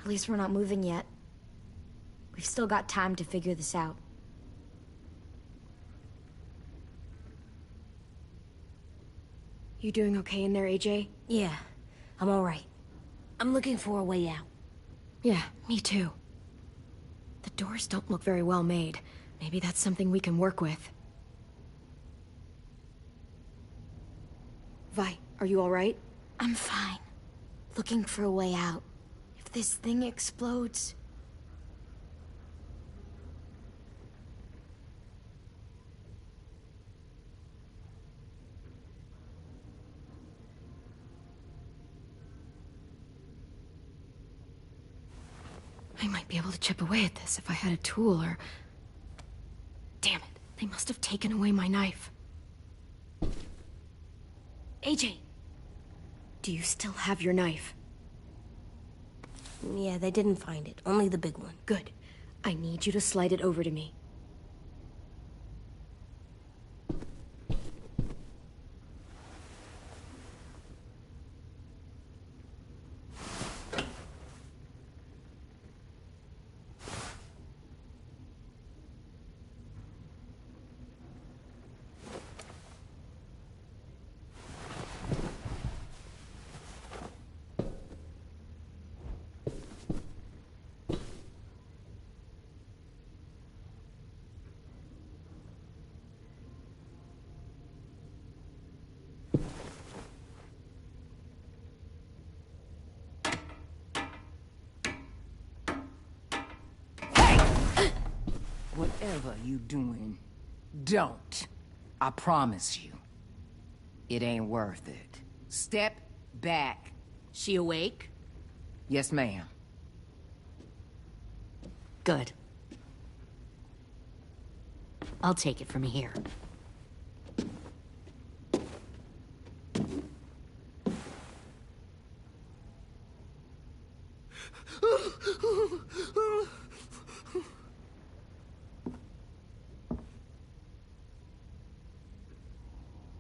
At least we're not moving yet. We've still got time to figure this out. You doing okay in there, AJ? Yeah, I'm alright. I'm looking for a way out. Yeah, me too. The doors don't look very well made. Maybe that's something we can work with. Vi, are you alright? I'm fine. Looking for a way out. If this thing explodes... I might be able to chip away at this if I had a tool or... Damn it, they must have taken away my knife. AJ! Do you still have your knife? Yeah, they didn't find it. Only the big one. Good. I need you to slide it over to me. Whatever you doing, don't. I promise you. It ain't worth it. Step back. She awake? Yes, ma'am. Good. I'll take it from here.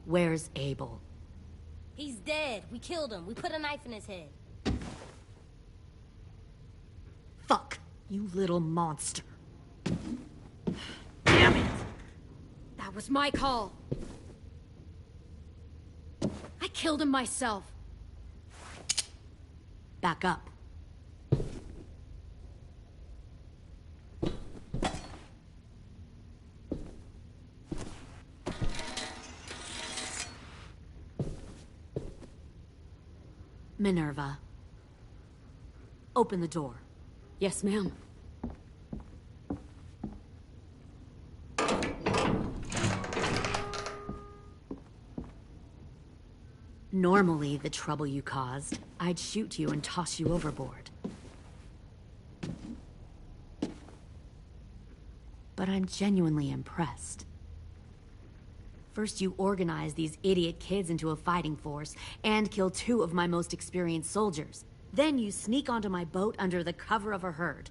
Where's Abel? He's dead. We killed him. We put a knife in his head. Fuck, you little monster. Damn it! That was my call. I killed him myself. Back up. Minerva. Open the door. Yes, ma'am. Normally, the trouble you caused, I'd shoot you and toss you overboard. But I'm genuinely impressed. First, you organize these idiot kids into a fighting force and kill 2 of my most experienced soldiers. Then you sneak onto my boat under the cover of a herd.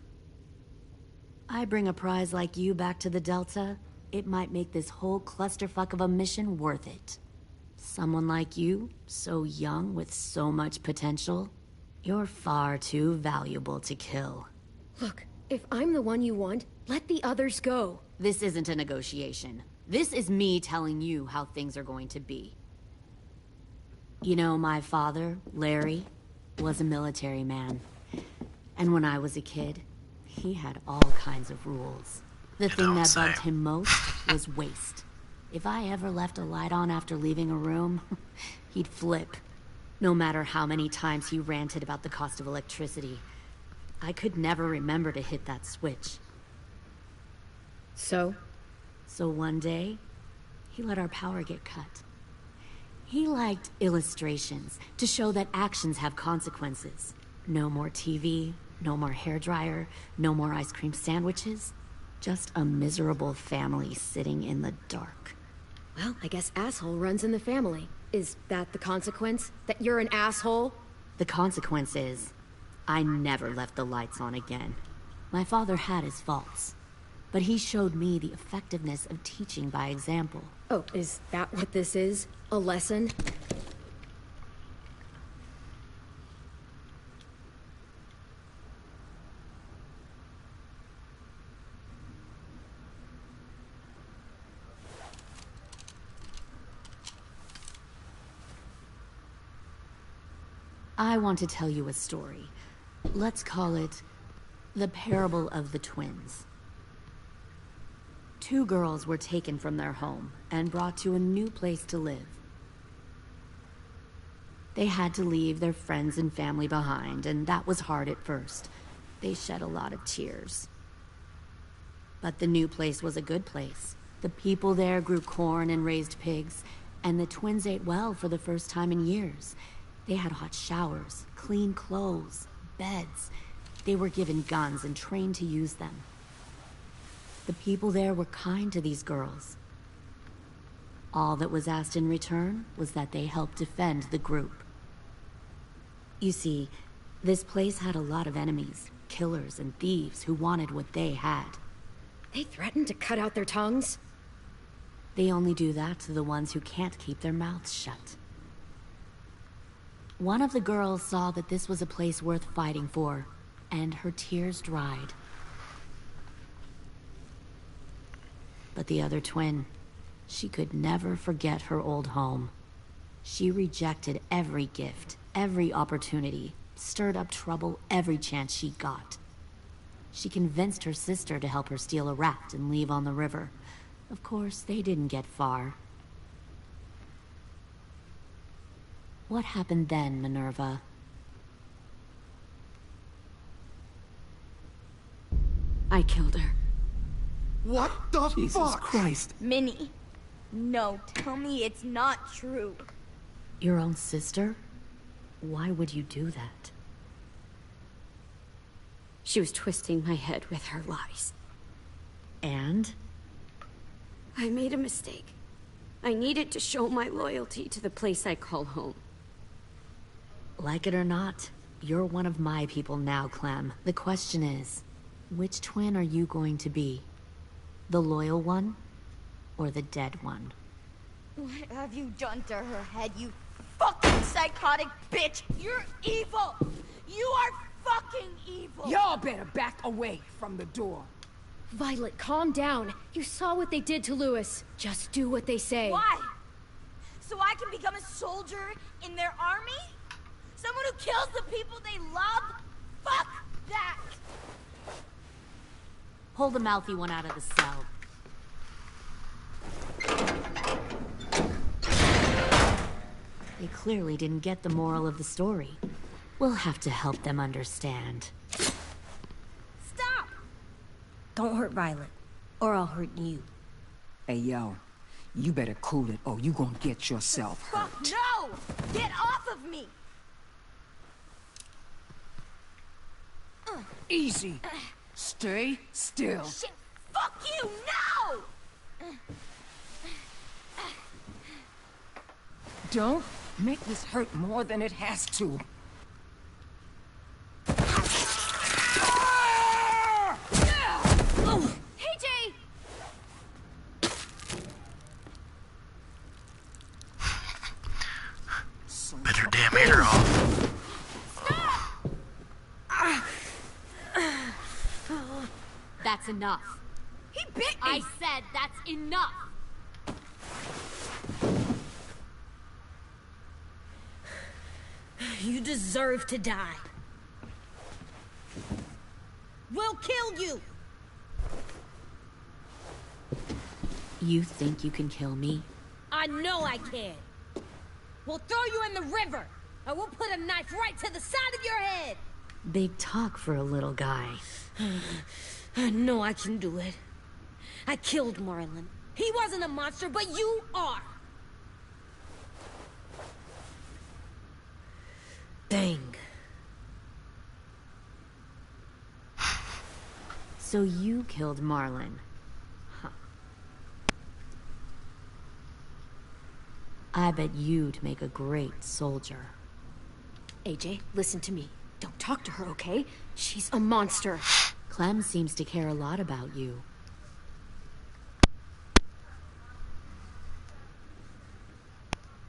I bring a prize like you back to the Delta, it might make this whole clusterfuck of a mission worth it. Someone like you, so young with so much potential, you're far too valuable to kill. Look, if I'm the one you want, let the others go. This isn't a negotiation. This is me telling you how things are going to be. You know, my father, Larry, was a military man. And when I was a kid, he had all kinds of rules. The thing that bugged him most was waste. If I ever left a light on after leaving a room, he'd flip. No matter how many times he ranted about the cost of electricity, I could never remember to hit that switch. So one day, he let our power get cut. He liked illustrations to show that actions have consequences. No more TV, no more hairdryer, no more ice cream sandwiches. Just a miserable family sitting in the dark. Well, I guess asshole runs in the family. Is that the consequence? That you're an asshole? The consequence is, I never left the lights on again. My father had his faults, but he showed me the effectiveness of teaching by example. Oh, is that what this is? A lesson? I want to tell you a story. Let's call it the Parable of the Twins. 2 girls were taken from their home and brought to a new place to live. They had to leave their friends and family behind, and that was hard at first. They shed a lot of tears. But the new place was a good place. The people there grew corn and raised pigs, and the twins ate well for the first time in years. They had hot showers, clean clothes, beds. They were given guns and trained to use them. The people there were kind to these girls. All that was asked in return was that they help defend the group. You see, this place had a lot of enemies, killers and thieves who wanted what they had. They threatened to cut out their tongues? They only do that to the ones who can't keep their mouths shut. One of the girls saw that this was a place worth fighting for, and her tears dried. But the other twin, she could never forget her old home. She rejected every gift, every opportunity, stirred up trouble every chance she got. She convinced her sister to help her steal a raft and leave on the river. Of course, they didn't get far. What happened then, Minerva? I killed her. What the Jesus fuck? Christ. Minnie, no, tell me it's not true. Your own sister? Why would you do that? She was twisting my head with her lies. And? I made a mistake. I needed to show my loyalty to the place I call home. Like it or not, you're one of my people now, Clem. The question is, which twin are you going to be? The loyal one, or the dead one? What have you done to her head, you fucking psychotic bitch? You're evil! You are fucking evil! Y'all better back away from the door. Violet, calm down. You saw what they did to Lewis. Just do what they say. Why? So I can become a soldier in their army? Someone who kills the people they love? Fuck that! Pull the mouthy one out of the cell. They clearly didn't get the moral of the story. We'll have to help them understand. Stop! Don't hurt Violet, or I'll hurt you. Hey, yo. You better cool it or you gonna get yourself hurt. Fuck no! Get off of me! Easy. Stay still. Shit! Fuck you! No! Don't make this hurt more than it has to. Hey, Jay! Bit her damn hair off. That's enough. He bit me! I said that's enough! You deserve to die. We'll kill you! You think you can kill me? I know I can. We'll throw you in the river, and we'll put a knife right to the side of your head. Big talk for a little guy. I know I can do it. I killed Marlon. He wasn't a monster, but you are. Dang. So you killed Marlon. Huh. I bet you'd make a great soldier. AJ, listen to me. Don't talk to her, okay? She's a monster. Clem seems to care a lot about you.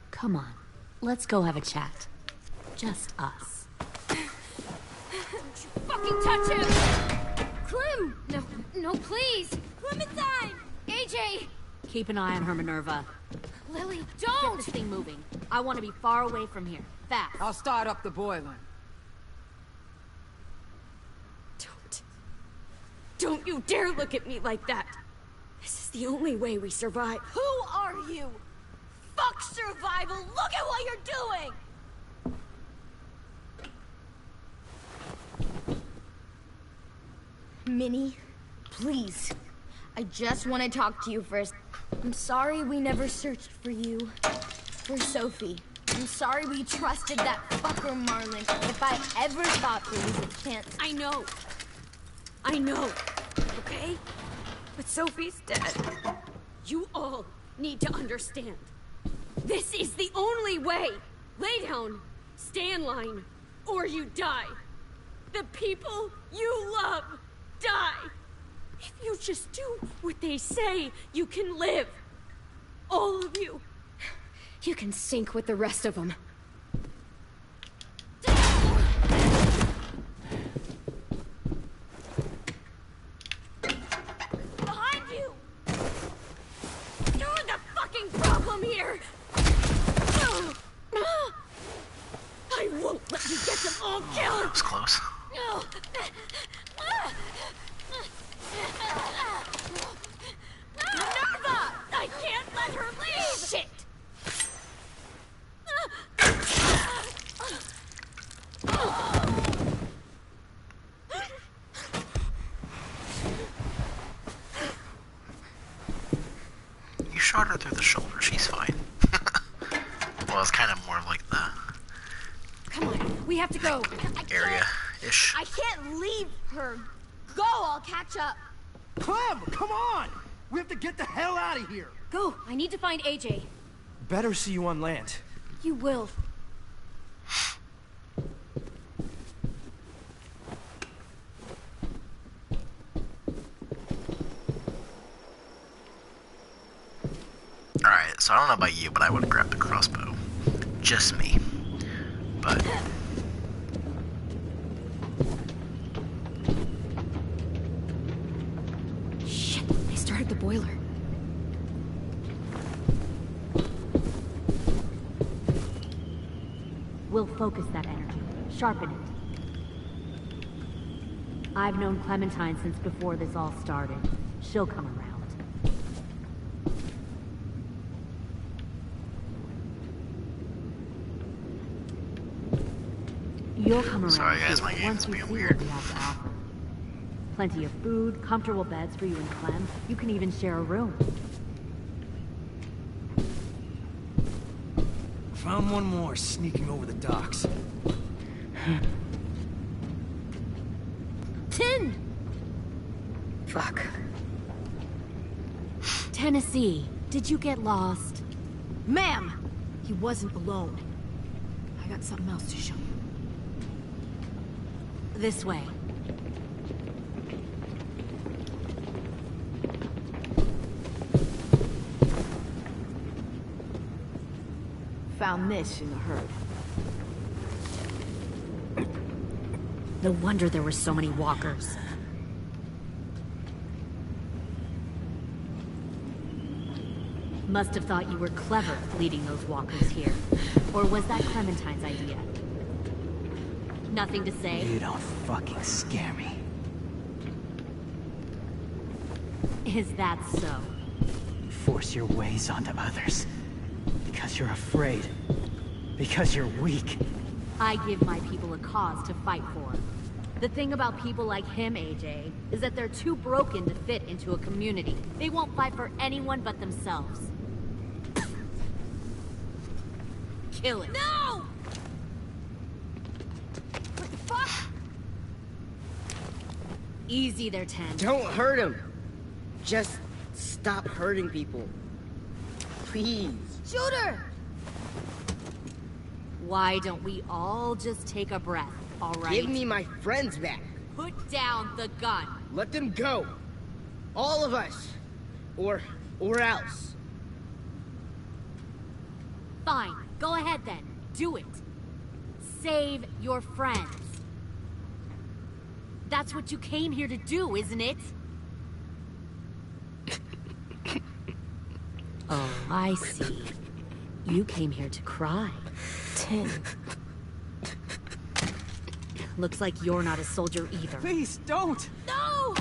Come on, let's go have a chat. Just us. Fucking touch him! Clem! No, please! Clementine! AJ! Keep an eye on her, Minerva. Lily, Get don't! this thing moving. I want to be far away from here. Fast. I'll start up the boiler. Don't you dare look at me like that! This is the only way we survive. Who are you? Fuck survival! Look at what you're doing! Minnie, please. I just want to talk to you first. I'm sorry we never searched for you. For Sophie. I'm sorry we trusted that fucker Marlon. If I ever thought there was a chance... I know, okay? But Sophie's dead. You all need to understand. This is the only way! Lay down, stay in line, or you die. The people you love die. If you just do what they say, you can live. All of you. You can sink with the rest of them. Behind you! You're the fucking problem here! I won't let you get them all killed! That was close. Minerva! I can't let her leave! Shit! You shot her through the shoulder. She's fine. Well, it's kind of more like the Come on, we have to go. area-ish. I can't leave her. Go, I'll catch up. Clem, come on! We have to get the hell out of here. Go, I need to find AJ. Better see you on land. You will. Alright, so I don't know about you, but I would have grabbed the crossbow. Just me. But... Shit, they started the boiler. We'll focus that energy. Sharpen it. I've known Clementine since before this all started. She'll come around. You'll come around. Sorry guys, too, my game's once we being see weird. what we have to offer. Plenty of food, comfortable beds for you and Clem. You can even share a room. Found one more sneaking over the docks. 10! Fuck. Tennessee, did you get lost? Ma'am! He wasn't alone. I got something else to show you. This way. Found this in the herd. No wonder there were so many walkers. Must have thought you were clever leading those walkers here. Or was that Clementine's idea? Nothing to say? You don't fucking scare me. Is that so? You force your ways onto others. Because you're afraid. Because you're weak. I give my people a cause to fight for. The thing about people like him, AJ, is that they're too broken to fit into a community. They won't fight for anyone but themselves. Kill it. No! What the fuck? Easy there, 10. Don't hurt him. Just stop hurting people. Please. Shoot her! Why don't we all just take a breath, all right? Give me my friends back. Put down the gun. Let them go. All of us. Or else. Fine. Go ahead then. Do it. Save your friends. That's what you came here to do, isn't it? Oh, I see. You came here to cry. 10. Looks like you're not a soldier either. Please, don't! No!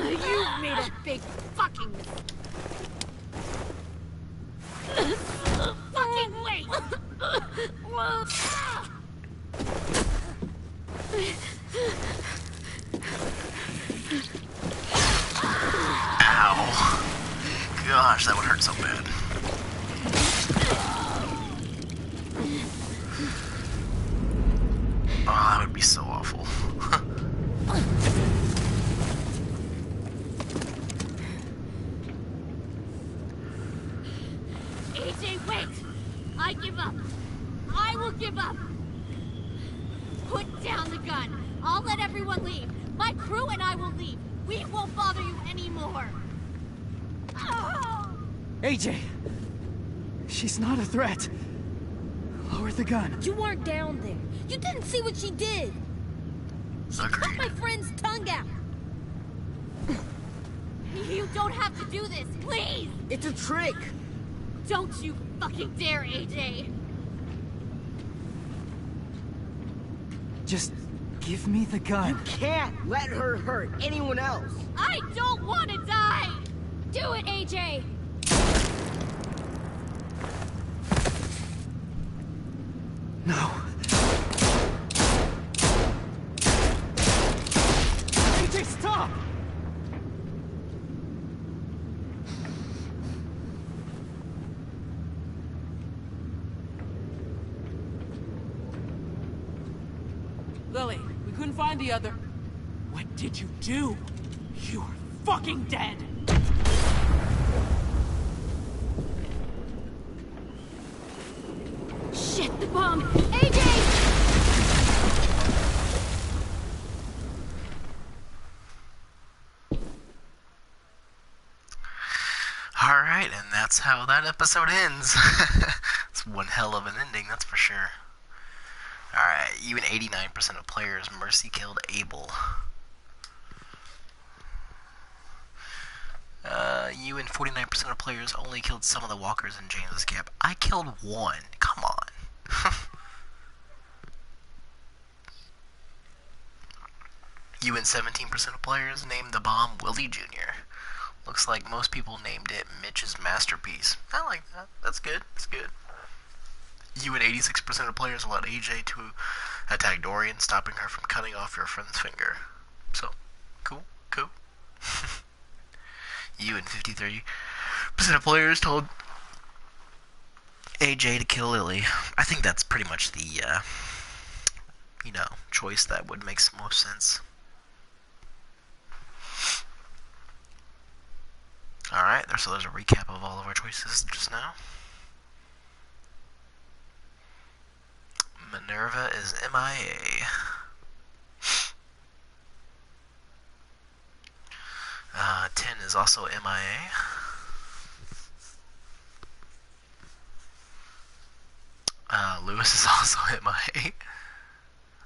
You made a big fucking fucking wait! Ow. Gosh, that would hurt so bad. Oh, that would be so awful. AJ, wait! I give up. I will give up. Put down the gun. I'll let everyone leave. My crew and I will leave. We won't bother you anymore. AJ! She's not a threat. Lower the gun. You weren't down there. You didn't see what she did. She cut my friend's tongue out. You don't have to do this, please! It's a trick. Don't you fucking dare, AJ! Just give me the gun. You can't let her hurt anyone else. I don't want to die! Do it, AJ! No. AJ, stop! Lily, we couldn't find the other. What did you do? You are fucking dead! Alright, and that's how that episode ends. It's one hell of an ending, that's for sure. Alright, even 89% of players mercy killed Abel. You and 49% of players only killed some of the walkers in James's camp. I killed one. Come on. You and 17% of players named the bomb Willie Jr. Looks like most people named it Mitch's masterpiece. I like that. That's good. That's good. You and 86% of players allowed AJ to attack Dorian, stopping her from cutting off your friend's finger. So, cool. You and 53% of players told AJ to kill Lily. I think that's pretty much the, choice that would make most sense. Alright, so there's a recap of all of our choices just now. Minerva is MIA. 10 is also MIA. Lewis is also MIA.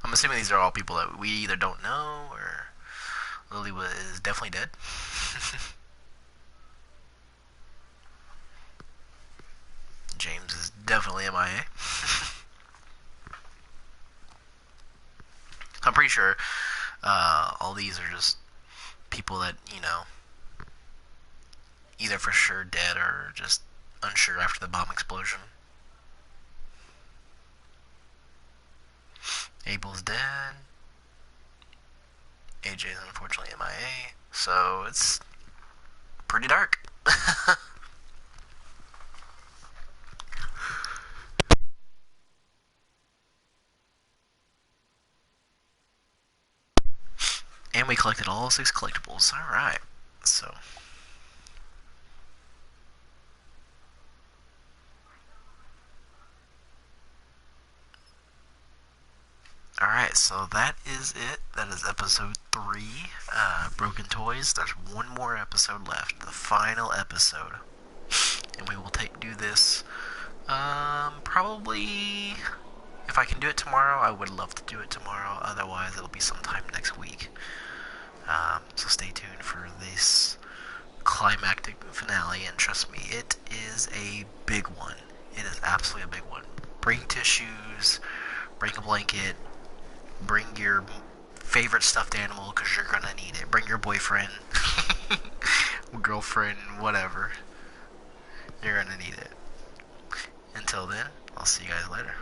I'm assuming these are all people that we either don't know or Lily is definitely dead. James is definitely MIA. I'm pretty sure all these are just people that, either for sure dead or just unsure after the bomb explosion. Abel's dead. AJ is unfortunately MIA. So it's pretty dark. And we collected all 6 collectibles. Alright. So. Alright, so that is it. That is episode 3. Broken Toys. There's one more episode left. The final episode. And we will do this. Probably. If I can do it tomorrow, I would love to do it tomorrow. Otherwise, it'll be sometime next week. So stay tuned for this climactic finale, and trust me, it is a big one. It is absolutely a big one. Bring tissues, bring a blanket, bring your favorite stuffed animal, because you're gonna need it. Bring your boyfriend, girlfriend, whatever. You're gonna need it. Until then, I'll see you guys later.